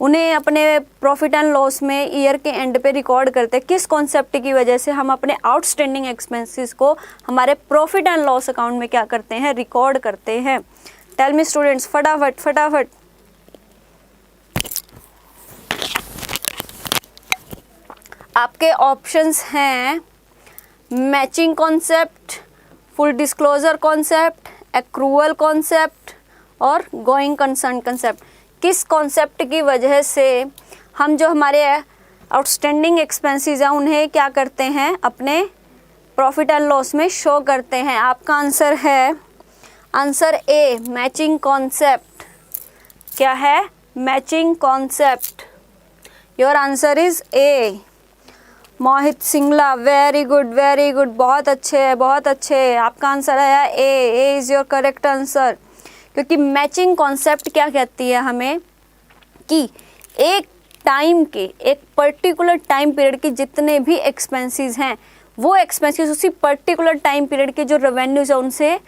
Speaker 1: उन्हें अपने प्रॉफिट एंड लॉस में ईयर के एंड पे रिकॉर्ड करते हैं। किस कॉन्सेप्ट की वजह से हम अपने आउटस्टैंडिंग एक्सपेंसेस को हमारे प्रॉफिट एंड लॉस अकाउंट में क्या करते हैं, रिकॉर्ड करते हैं। टेल मी स्टूडेंट्स, फटाफट फटाफट। आपके ऑप्शंस हैं matching concept, full disclosure concept, accrual concept और गोइंग कंसर्न कॉन्सेप्ट। किस कॉन्सेप्ट की वजह से हम जो हमारे आउटस्टैंडिंग एक्सपेंसेस हैं उन्हें क्या करते हैं, अपने प्रॉफिट एंड लॉस में शो करते हैं? आपका आंसर है आंसर ए, मैचिंग कॉन्सेप्ट। क्या है? Matching concept. Your answer is a. Mohit Singla, very good very good, बहुत अच्छे बहुत अच्छे। आपका आंसर है A is your correct answer. क्योंकि मैचिंग कॉन्सेप्ट क्या कहती है हमें कि एक टाइम के, एक पर्टिकुलर टाइम पीरियड के जितने भी एक्सपेंसेस हैं वो एक्सपेंसेस उसी पर्टिकुलर टाइम पीरियड के जो रेवेन्यूज है उनसे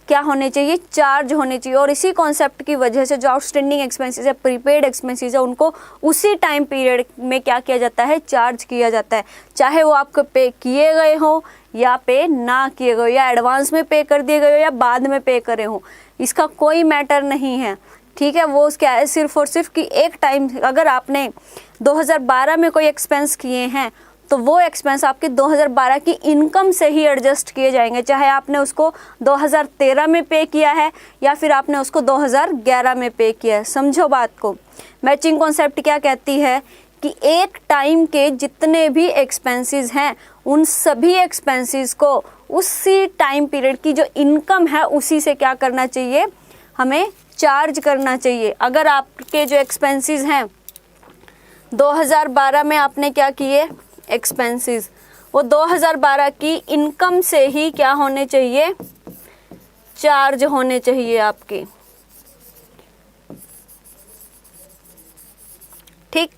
Speaker 1: क्या होने चाहिए, चार्ज होने चाहिए। और इसी कॉन्सेप्ट की वजह से जो आउटस्टैंडिंग एक्सपेंसेस है, प्रीपेड एक्सपेंसेस है, उनको उसी टाइम पीरियड में क्या किया जाता है, चार्ज किया जाता है। चाहे वो आपको पे किए गए हो या पे ना किए गए, या एडवांस में पे कर दिए गए हो या बाद में पे करे हो, इसका कोई मैटर नहीं है। ठीक है, वो क्या है, सिर्फ और सिर्फ कि एक टाइम, अगर आपने 2012 में कोई एक्सपेंस किए हैं तो वो एक्सपेंस आपके 2012 की इनकम से ही एडजस्ट किए जाएंगे, चाहे आपने उसको 2013 में पे किया है या फिर आपने उसको 2011 में पे किया है। समझो बात को। मैचिंग कॉन्सेप्ट क्या कहती है कि एक टाइम के जितने भी एक्सपेंसेस हैं उन सभी एक्सपेंसेस को उसी टाइम पीरियड की जो इनकम है उसी से क्या करना चाहिए, हमें चार्ज करना चाहिए। अगर आपके जो एक्सपेंसेस हैं 2012 में आपने क्या किए एक्सपेंसेस, वो 2012 की इनकम से ही क्या होने चाहिए, चार्ज होने चाहिए आपके। ठीक,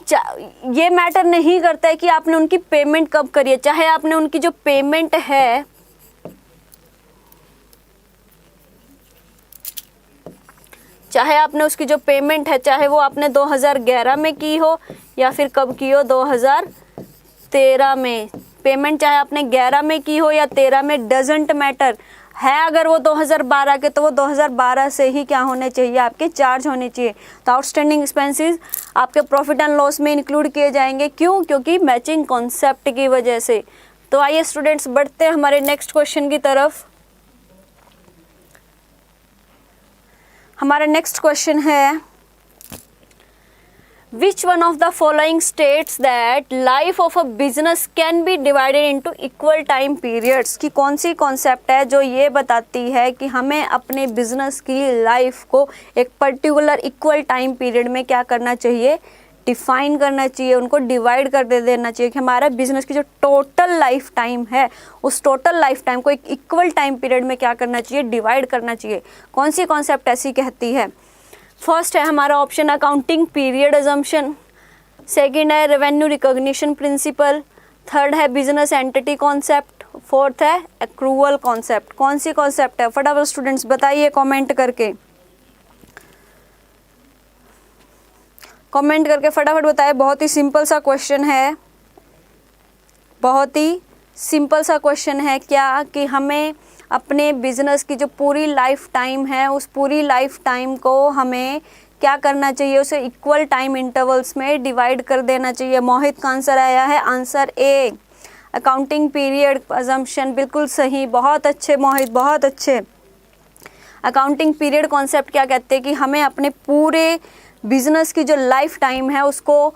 Speaker 1: ये मैटर नहीं करता है कि आपने उनकी पेमेंट कब करी है। चाहे आपने उनकी जो पेमेंट है चाहे वो आपने 2011 में की हो या फिर कब की हो, 2013 में पेमेंट, चाहे आपने 11 में की हो या 13 में, डजेंट मैटर है। अगर वो 2012 के तो वो 2012 से ही क्या होने चाहिए, आपके चार्ज होने चाहिए। तो आउटस्टैंडिंग एक्सपेंसेस आपके प्रॉफिट एंड लॉस में इंक्लूड किए जाएंगे। क्यों? क्योंकि मैचिंग कॉन्सेप्ट की वजह से। तो आइए स्टूडेंट्स, बढ़ते हैं हमारे नेक्स्ट क्वेश्चन की तरफ। हमारा नेक्स्ट क्वेश्चन है, Which one of the following states that life of a business can be divided into equal time periods? कि कौन सी कॉन्सेप्ट है जो ये बताती है कि हमें अपने बिजनेस की लाइफ को एक पर्टिकुलर इक्वल टाइम पीरियड में क्या करना चाहिए, डिफाइन करना चाहिए, उनको डिवाइड कर देना चाहिए कि हमारा बिजनेस की जो टोटल लाइफ टाइम है उस टोटल लाइफ टाइम को एक इक्वल टाइम पीरियड में क्या करना चाहिए, डिवाइड करना चाहिए। कौन सी कॉन्सेप्ट ऐसी कहती है? फर्स्ट है हमारा option accounting period assumption, second है रेवेन्यू रिकॉग्निशन प्रिंसिपल, थर्ड है बिजनेस एंटिटी कॉन्सेप्ट, फोर्थ है एक्रूअल कॉन्सेप्ट। कौन सी कॉन्सेप्ट है? फटाफट स्टूडेंट्स बताइए कमेंट करके, कमेंट करके फटाफट बताइए। बहुत ही सिंपल सा क्वेश्चन है, बहुत ही सिंपल सा क्वेश्चन है। क्या कि हमें अपने बिजनेस की जो पूरी लाइफ टाइम है उस पूरी लाइफ टाइम को हमें क्या करना चाहिए, उसे इक्वल टाइम इंटरवल्स में डिवाइड कर देना चाहिए। मोहित का आंसर आया है answer A, accounting period assumption. बिल्कुल सही, बहुत अच्छे मोहित, बहुत अच्छे। अकाउंटिंग पीरियड कॉन्सेप्ट क्या कहते हैं कि हमें अपने पूरे बिजनेस की जो लाइफ टाइम है उसको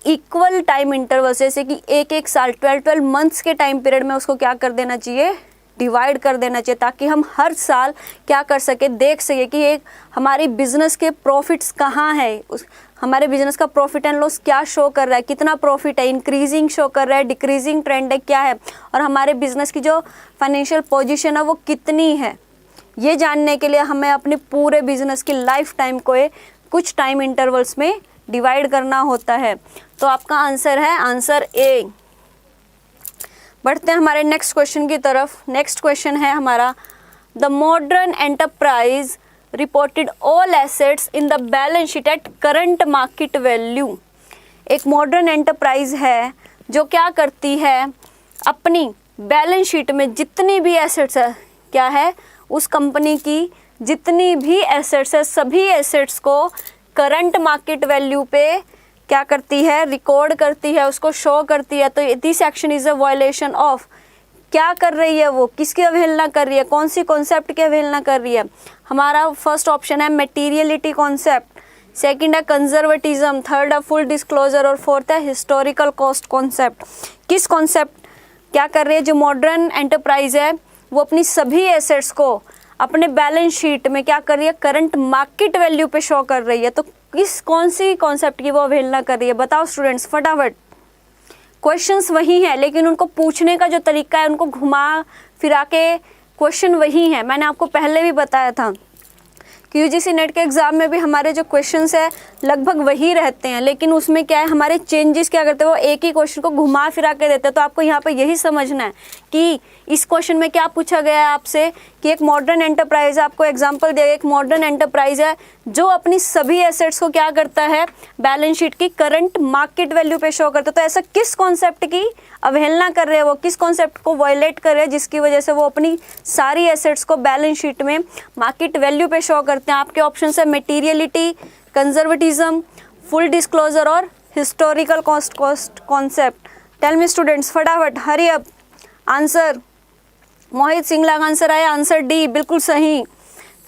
Speaker 1: इक्वल टाइम इंटरवल, जैसे कि एक साल 12 मंथ्स के टाइम पीरियड में उसको क्या कर देना चाहिए, डिवाइड कर देना चाहिए, ताकि हम हर साल क्या कर सके, देख सके कि एक हमारी बिजनेस के प्रॉफिट्स कहाँ है, उस हमारे बिजनेस का प्रॉफिट एंड लॉस क्या शो कर रहा है, कितना प्रॉफिट है, इंक्रीजिंग शो कर रहा है, डिक्रीजिंग ट्रेंड है, क्या है, और हमारे बिजनेस की जो फाइनेंशियल पोजीशन है वो कितनी है। ये जानने के लिए हमें अपने पूरे बिजनेस की लाइफ टाइम को कुछ टाइम इंटरवल्स में डिवाइड करना होता है। तो आपका आंसर है आंसर ए। बढ़ते हैं हमारे नेक्स्ट क्वेश्चन की तरफ। नेक्स्ट क्वेश्चन है हमारा, the modern enterprise reported all assets in the balance sheet at current market value. एक मॉडर्न एंटरप्राइज है जो क्या करती है, अपनी बैलेंस शीट में जितनी भी एसेट्स है, क्या है, उस कंपनी की जितनी भी एसेट्स है, सभी एसेट्स को करंट मार्केट वैल्यू पे क्या करती है, रिकॉर्ड करती है, उसको शो करती है। तो this action is a violation of, क्या कर रही है वो, किसकी अवहेलना कर रही है, कौन सी कॉन्सेप्ट की अवहेलना कर रही है। हमारा फर्स्ट ऑप्शन है मटेरियलिटी कॉन्सेप्ट, सेकंड है कंजर्वेटिज्म, थर्ड है फुल डिस्क्लोजर और फोर्थ है हिस्टोरिकल कॉस्ट कॉन्सेप्ट। किस कॉन्सेप्ट क्या कर रही है, जो मॉडर्न एंटरप्राइज है वो अपनी सभी एसेट्स को अपने बैलेंस शीट में क्या कर रही है, करंट मार्केट वैल्यू पे शो कर रही है। तो किस कौन सी कॉन्सेप्ट की वो अवहेलना कर रही है, बताओ स्टूडेंट्स फटाफट। क्वेश्चंस वही हैं लेकिन उनको पूछने का जो तरीका है, उनको घुमा फिरा के क्वेश्चन वही है। मैंने आपको पहले भी बताया था कि यूजीसी नेट के एग्ज़ाम में भी हमारे जो क्वेश्चंस है लगभग वही रहते हैं, लेकिन उसमें क्या है, हमारे चेंजेस क्या करते हैं, वो एक ही क्वेश्चन को घुमा फिरा के देते हैं। तो आपको यहाँ पे यही समझना है कि इस क्वेश्चन में क्या पूछा गया है आपसे कि एक मॉडर्न एंटरप्राइज, आपको एग्जांपल दिया, एक मॉडर्न एंटरप्राइज है जो अपनी सभी एसेट्स को क्या करता है, बैलेंस शीट की करंट मार्केट वैल्यू पे शो करता है। तो ऐसा किस कॉन्सेप्ट की अवहेलना कर रहे हैं, वो किस कॉन्सेप्ट को वायलेट कर रहे हैं जिसकी वजह से वो अपनी सारी एसेट्स को बैलेंस शीट में मार्केट वैल्यू पे शो करते हैं। आपके ऑप्शन है मटेरियलिटी, कंजर्वेटिज्म, फुल डिस्क्लोजर और historical cost concept. Tell me students फटाफट, hurry up answer. Mohit Singla का आंसर आया आंसर डी, बिल्कुल सही,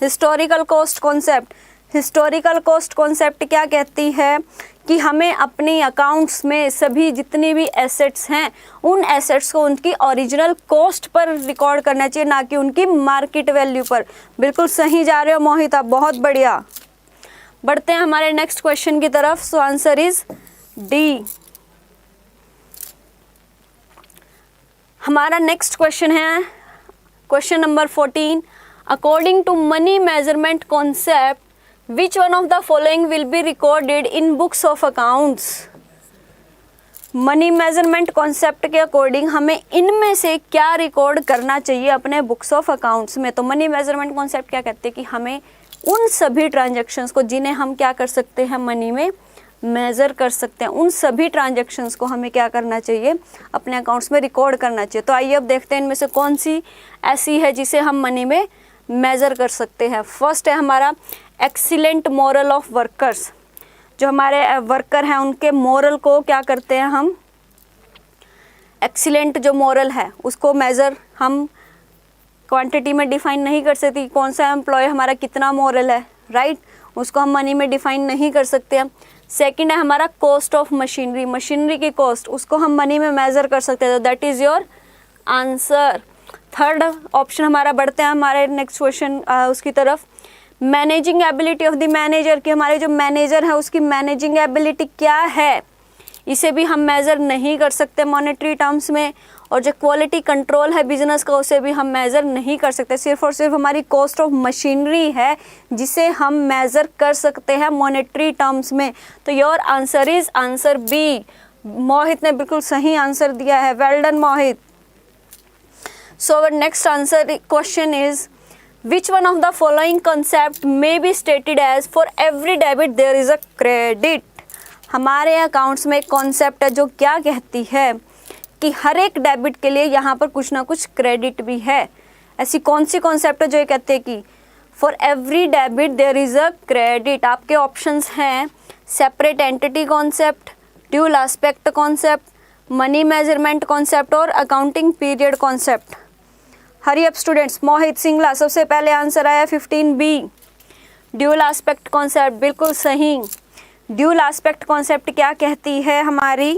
Speaker 1: historical cost concept. Historical cost concept क्या कहती है कि हमें अपने अकाउंट्स में सभी जितनी भी एसेट्स हैं, उन एसेट्स को उनकी ओरिजिनल कॉस्ट पर रिकॉर्ड करना चाहिए, ना कि उनकी मार्केट वैल्यू पर। बिल्कुल सही जा रहे हो मोहित आप, बहुत बढ़िया। बढ़ते हैं हमारे नेक्स्ट क्वेश्चन की तरफ। So answer is D. हमारा नेक्स्ट क्वेश्चन है question number 14। According to money measurement concept which one of the following will be recorded in books of accounts. Money measurement concept के अकॉर्डिंग हमें इनमें से क्या record करना चाहिए अपने बुक्स ऑफ अकाउंट्स में। तो मनी मेजरमेंट कॉन्सेप्ट क्या कहते हैं कि हमें उन सभी ट्रांजैक्शंस को जिन्हें हम क्या कर सकते हैं, मनी में मेज़र कर सकते हैं, उन सभी ट्रांजैक्शंस को हमें क्या करना चाहिए, अपने अकाउंट्स में रिकॉर्ड करना चाहिए। तो आइए अब देखते हैं इनमें से कौन सी ऐसी है जिसे हम मनी में मेज़र कर सकते हैं। फर्स्ट है हमारा एक्सीलेंट मोरल ऑफ वर्कर्स। जो हमारे वर्कर हैं उनके मोरल को क्या करते हैं हम, एक्सीलेंट जो मोरल है उसको मेज़र हम क्वांटिटी में डिफाइन नहीं कर सकते, कौन सा एम्प्लॉय हमारा कितना मोरल है, राइट, उसको हम मनी में डिफाइन नहीं कर सकते हैं। सेकंड है हमारा कॉस्ट ऑफ मशीनरी, मशीनरी की कॉस्ट, उसको हम मनी में मेज़र कर सकते हैं। तो that is your answer. Third option हमारा, बढ़ते हैं हमारे नेक्स्ट क्वेश्चन उसकी तरफ। Managing ability of the manager, कि हमारे जो मैनेजर है उसकी मैनेजिंग एबिलिटी क्या है, इसे भी हम मेज़र नहीं कर सकते मॉनेटरी टर्म्स में। और जो क्वालिटी कंट्रोल है बिजनेस का उसे भी हम मेज़र नहीं कर सकते। सिर्फ और सिर्फ हमारी कॉस्ट ऑफ मशीनरी है जिसे हम मेज़र कर सकते हैं मॉनेटरी टर्म्स में। तो your answer is answer B. Mohit ने बिल्कुल सही आंसर दिया है, well done Mohit. So our next answer question is which one of the following concept may be stated as for every debit there is a credit। हमारे accounts में एक concept है जो क्या कहती है कि हर एक डेबिट के लिए यहाँ पर कुछ ना कुछ क्रेडिट भी है। ऐसी कौन सी कॉन्सेप्ट है जो ये कहते हैं कि for every debit there is a credit. आपके ऑप्शंस हैं separate entity concept, dual aspect concept, money measurement concept और accounting period concept. Hurry up students. Mohit Singla सबसे पहले आंसर आया 15B, ड्यूल एस्पेक्ट कॉन्सेप्ट, बिल्कुल सही। ड्यूल एस्पेक्ट कॉन्सेप्ट क्या कहती है हमारी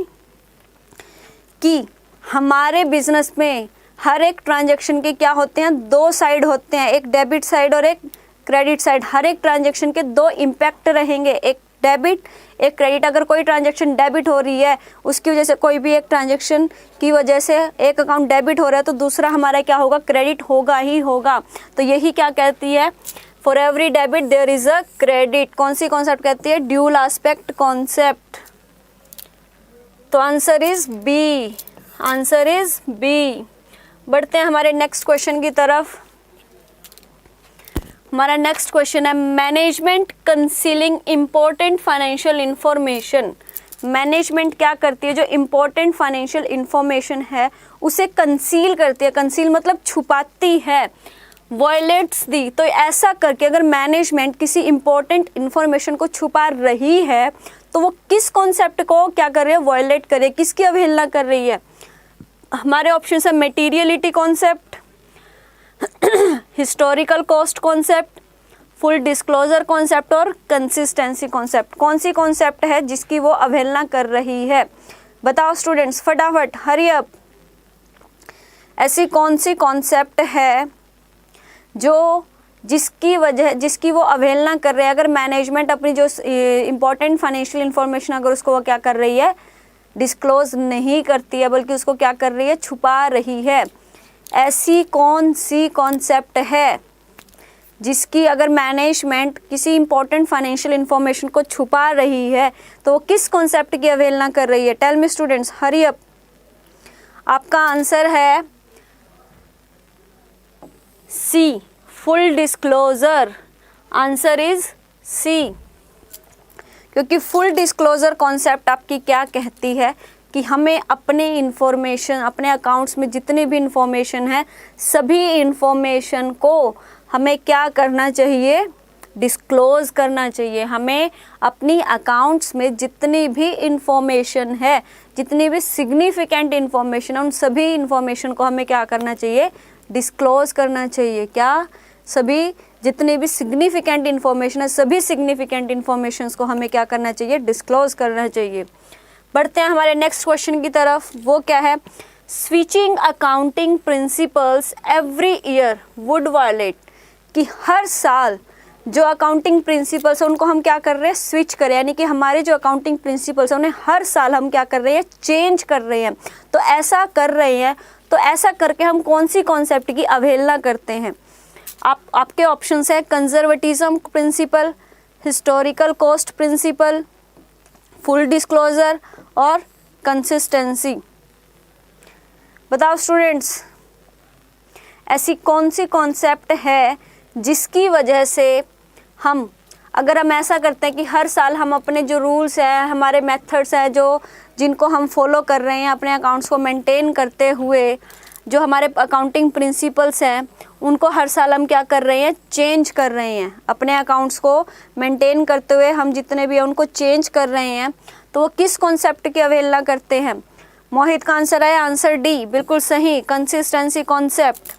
Speaker 1: कि हमारे बिजनेस में हर एक ट्रांजैक्शन के क्या होते हैं, दो साइड होते हैं, एक डेबिट साइड और एक क्रेडिट साइड। हर एक ट्रांजैक्शन के दो इम्पैक्ट रहेंगे, एक डेबिट एक क्रेडिट। अगर कोई ट्रांजैक्शन डेबिट हो रही है उसकी वजह से, कोई भी एक ट्रांजैक्शन की वजह से एक अकाउंट डेबिट हो रहा है तो दूसरा हमारा क्या होगा, क्रेडिट होगा ही होगा। तो यही क्या कहती है, for every debit there is a credit. कौन सी कॉन्सेप्ट कहती है, ड्यूल एस्पेक्ट कॉन्सेप्ट। तो answer is B, answer is B. बढ़ते हैं हमारे नेक्स्ट क्वेश्चन की तरफ। हमारा नेक्स्ट क्वेश्चन है management concealing important financial information. Management क्या करती है, जो इम्पोर्टेंट फाइनेंशियल इंफॉर्मेशन है उसे कंसील करती है। कंसील मतलब छुपाती है। वॉयलेट्स दी, तो ऐसा करके अगर मैनेजमेंट किसी इम्पोर्टेंट इंफॉर्मेशन को छुपा रही है तो वो किस कॉन्सेप्ट को क्या कर रही है, वॉयलेट करे, किसकी अवहेलना कर रही है। हमारे ऑप्शन है materiality concept, historical cost concept, full disclosure concept और कंसिस्टेंसी कॉन्सेप्ट। कौन सी कॉन्सेप्ट है जिसकी वो अवहेलना कर रही है, बताओ स्टूडेंट्स फटाफट, हरी अप। ऐसी कौन सी कॉन्सेप्ट है जो जिसकी वो अवहेलना कर रहे हैं। अगर मैनेजमेंट अपनी जो इम्पोर्टेंट फाइनेंशियल इंफॉर्मेशन अगर उसको वो क्या कर रही है, डिस्क्लोज नहीं करती है, बल्कि उसको क्या कर रही है, छुपा रही है। ऐसी कौन सी कॉन्सेप्ट है जिसकी अगर मैनेजमेंट किसी इम्पोर्टेंट फाइनेंशियल इंफॉर्मेशन को छुपा रही है तो वो किस कॉन्सेप्ट की अवहेलना कर रही है। Tell me students, hurry up. आपका आंसर है C, full disclosure. Answer is C, क्योंकि फुल डिस्क्लोजर कॉन्सेप्ट आपकी क्या कहती है कि हमें अपने इंफॉर्मेशन, अपने अकाउंट्स में जितनी भी इंफॉर्मेशन है सभी इंफॉर्मेशन को हमें क्या करना चाहिए, डिस्क्लोज करना चाहिए। हमें अपनी अकाउंट्स में जितनी भी इंफॉर्मेशन है, जितनी भी सिग्निफिकेंट इंफॉर्मेशन है, उन सभी इंफॉर्मेशन को हमें क्या करना चाहिए, डिस्क्लोज करना चाहिए। क्या, सभी जितनी भी सिग्निफिकेंट इंफॉर्मेशन है, सभी सिग्निफिकेंट इंफॉर्मेशंस को हमें क्या करना चाहिए, डिस्क्लोज करना चाहिए। बढ़ते हैं हमारे नेक्स्ट क्वेश्चन की तरफ। वो क्या है, switching accounting principles every year would violate, कि हर साल जो अकाउंटिंग प्रिंसिपल्स है उनको हम क्या कर रहे हैं, स्विच करें, यानी कि हमारे जो अकाउंटिंग प्रिंसिपल्स है उन्हें हर साल हम क्या कर रहे हैं, चेंज कर रहे हैं। तो ऐसा कर रहे हैं, तो ऐसा करके हम कौन सी कॉन्सेप्ट की अवहेलना करते हैं। आपके ऑप्शंस है conservatism principle, historical cost principle, full disclosure और कंसिस्टेंसी। बताओ स्टूडेंट्स, ऐसी कौन सी कॉन्सेप्ट है जिसकी वजह से हम, अगर हम ऐसा करते हैं कि हर साल हम अपने जो रूल्स हैं, हमारे मेथड्स हैं, जिनको हम फॉलो कर रहे हैं अपने अकाउंट्स को मेंटेन करते हुए, जो हमारे अकाउंटिंग प्रिंसिपल्स हैं उनको हर साल हम क्या कर रहे हैं, चेंज कर रहे हैं। अपने अकाउंट्स को मेंटेन करते हुए हम जितने भी हैं उनको चेंज कर रहे हैं, तो वो किस कॉन्सेप्ट की अवहेलना करते हैं। मोहित का आंसर है आंसर डी, बिल्कुल सही, कंसिस्टेंसी कॉन्सेप्ट।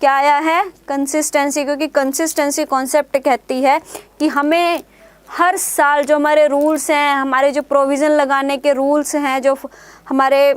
Speaker 1: क्या आया है, कंसिस्टेंसी, क्योंकि कंसिस्टेंसी कॉन्सेप्ट कहती है कि हमें हर साल जो हमारे रूल्स हैं, हमारे जो प्रोविज़न लगाने के रूल्स हैं, जो हमारे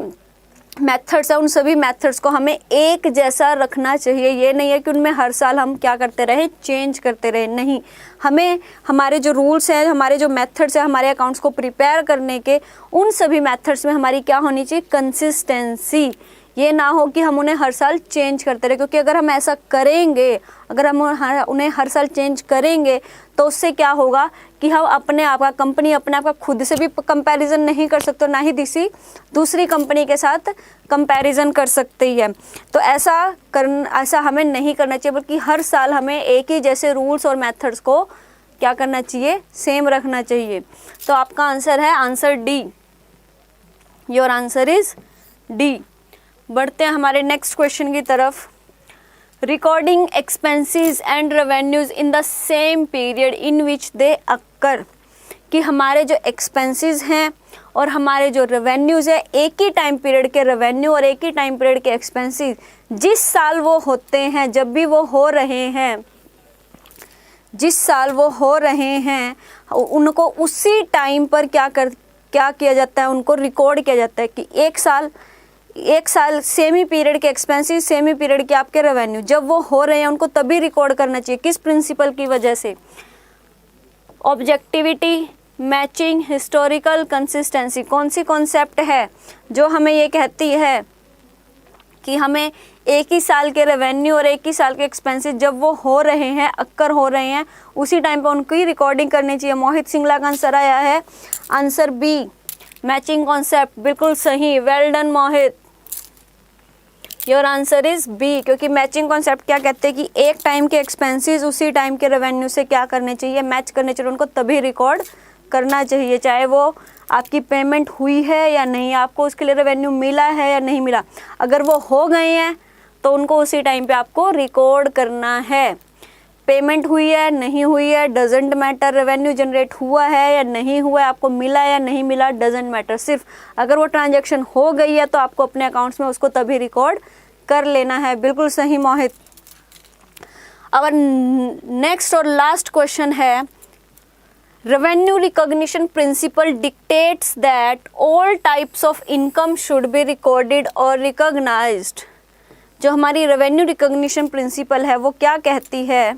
Speaker 1: मेथड्स हैं, उन सभी मेथड्स को हमें एक जैसा रखना चाहिए। ये नहीं है कि उनमें हर साल हम क्या करते रहे, चेंज करते रहे, नहीं। हमें हमारे जो रूल्स हैं, हमारे जो मेथड्स हैं हमारे अकाउंट्स को प्रिपेयर करने के, उन सभी मेथड्स में हमारी क्या होनी चाहिए, कंसिस्टेंसी। ये ना हो कि हम उन्हें हर साल चेंज करते रहे, क्योंकि अगर हम ऐसा करेंगे, अगर हम उन्हें हर साल चेंज करेंगे तो उससे क्या होगा कि हम अपने आप का, कंपनी अपने आप का खुद से भी कंपैरिजन नहीं कर सकते, ना ही किसी दूसरी कंपनी के साथ कंपैरिजन कर सकती है। तो ऐसा हमें नहीं करना चाहिए, बल्कि हर साल हमें एक ही जैसे रूल्स और मेथड्स को क्या करना चाहिए, सेम रखना चाहिए। तो आपका आंसर है answer D, your answer is D. बढ़ते हैं हमारे नेक्स्ट क्वेश्चन की तरफ। Recording expenses and revenues in the same period in which they occur, कि हमारे जो एक्सपेंसेस हैं और हमारे जो रेवेन्यूज़ है, एक ही टाइम पीरियड के रेवेन्यू और एक ही टाइम पीरियड के एक्सपेंसेस जिस साल वो होते हैं, जब भी वो हो रहे हैं, जिस साल वो हो रहे हैं, उनको उसी टाइम पर क्या किया जाता है, उनको रिकॉर्ड किया जाता है कि एक साल सेमी पीरियड के एक्सपेंसेस, सेमी पीरियड के आपके रेवेन्यू जब वो हो रहे हैं उनको तभी रिकॉर्ड करना चाहिए। किस प्रिंसिपल की वजह से, ऑब्जेक्टिविटी, मैचिंग, हिस्टोरिकल, कंसिस्टेंसी। कौन सी कॉन्सेप्ट है जो हमें ये कहती है कि हमें एक ही साल के रेवेन्यू और एक ही साल के एक्सपेंसेस जब वो हो रहे हैं, अक्कर हो रहे हैं, उसी टाइम पर उनकी रिकॉर्डिंग करनी चाहिए। मोहित सिंगला का आंसर आया है आंसर बी, मैचिंग कॉन्सेप्ट, बिल्कुल सही, well done Mohit, your answer is B, क्योंकि मैचिंग कॉन्सेप्ट क्या कहते हैं कि एक टाइम के एक्सपेंसेस उसी टाइम के रेवेन्यू से क्या करने चाहिए, मैच करने चाहिए, उनको तभी रिकॉर्ड करना चाहिए, चाहे वो आपकी पेमेंट हुई है या नहीं, आपको उसके लिए रेवेन्यू मिला है या नहीं मिला। अगर वो हो गए हैं तो उनको उसी टाइम पे आपको रिकॉर्ड करना है। पेमेंट हुई है नहीं हुई है डजेंट मैटर, रेवेन्यू जनरेट हुआ है या नहीं हुआ है, आपको मिला या नहीं मिला डजेंट मैटर, सिर्फ अगर वो ट्रांजैक्शन हो गई है तो आपको अपने अकाउंट्स में उसको तभी रिकॉर्ड कर लेना है। बिल्कुल सही मोहित। अब नेक्स्ट और लास्ट क्वेश्चन है, revenue recognition principle dictates that all types of income should be recorded और रिकॉग्नाइज्ड। जो हमारी रेवेन्यू रिकॉग्निशन प्रिंसिपल है वो क्या कहती है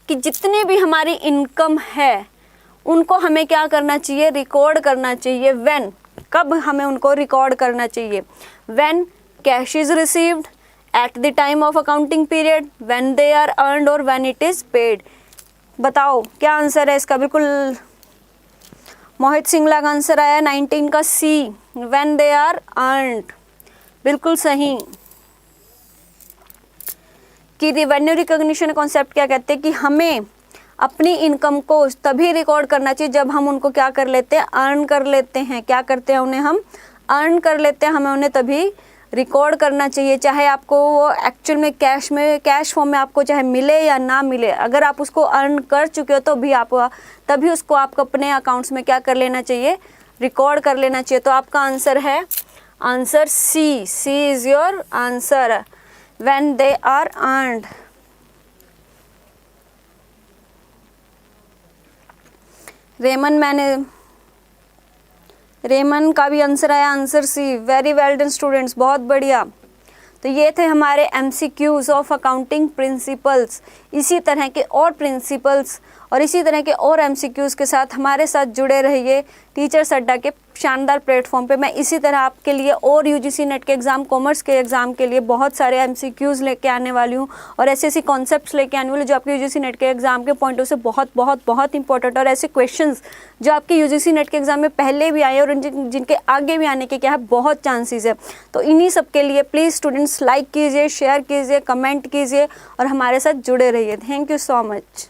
Speaker 1: कि जितने भी हमारी इनकम है उनको हमें क्या करना चाहिए, रिकॉर्ड करना चाहिए। व्हेन, कब हमें उनको रिकॉर्ड करना चाहिए, when cash is received, at the time of accounting period, when they are earned और व्हेन इट इज पेड। बताओ क्या आंसर है इसका। बिल्कुल मोहित सिंगला का आंसर आया 19 का सी, व्हेन दे आर अर्नड। बिल्कुल सही। कि रेवेन्यू रिकॉग्निशन कॉन्सेप्ट क्या कहते हैं कि हमें अपनी इनकम को तभी रिकॉर्ड करना चाहिए जब हम उनको क्या कर लेते हैं, अर्न कर लेते हैं। क्या करते हैं, उन्हें हम अर्न कर लेते हैं, हमें उन्हें तभी रिकॉर्ड करना चाहिए, चाहे आपको वो एक्चुअल में कैश फॉर्म में आपको चाहे मिले या ना मिले। अगर आप उसको अर्न कर चुके हो तो भी आप तभी उसको आपको अपने अकाउंट्स में क्या कर लेना चाहिए, रिकॉर्ड कर लेना चाहिए। तो आपका आंसर है answer C, C is your answer, when they are earned. Raman का भी आंसर आया answer C, very well done students, बहुत बढ़िया। तो ये थे हमारे MCQs ऑफ अकाउंटिंग प्रिंसिपल्स। इसी तरह के और प्रिंसिपल्स और इसी तरह के और MCQs के साथ हमारे साथ जुड़े रहिए टीचर्स अड्डा के शानदार प्लेटफॉर्म पे। मैं इसी तरह आपके लिए और UGC नेट के एग्ज़ाम, कॉमर्स के एग्ज़ाम के लिए बहुत सारे MCQs लेके आने वाली हूँ और ऐसे कॉन्सेप्ट्स लेके आने वाली जो आपके UGC नेट के एग्ज़ाम के पॉइंट ऑफ से बहुत बहुत बहुत इंपॉर्टेंट, और ऐसे क्वेश्चंस जो आपके UGC नेट के एग्ज़ाम में पहले भी आए और जिनके आगे भी आने के क्या है बहुत चांसेस है। तो इन्हीं सब के लिए प्लीज़ स्टूडेंट्स लाइक कीजिए, शेयर कीजिए, कमेंट कीजिए और हमारे साथ जुड़े रहिए। Thank you so much.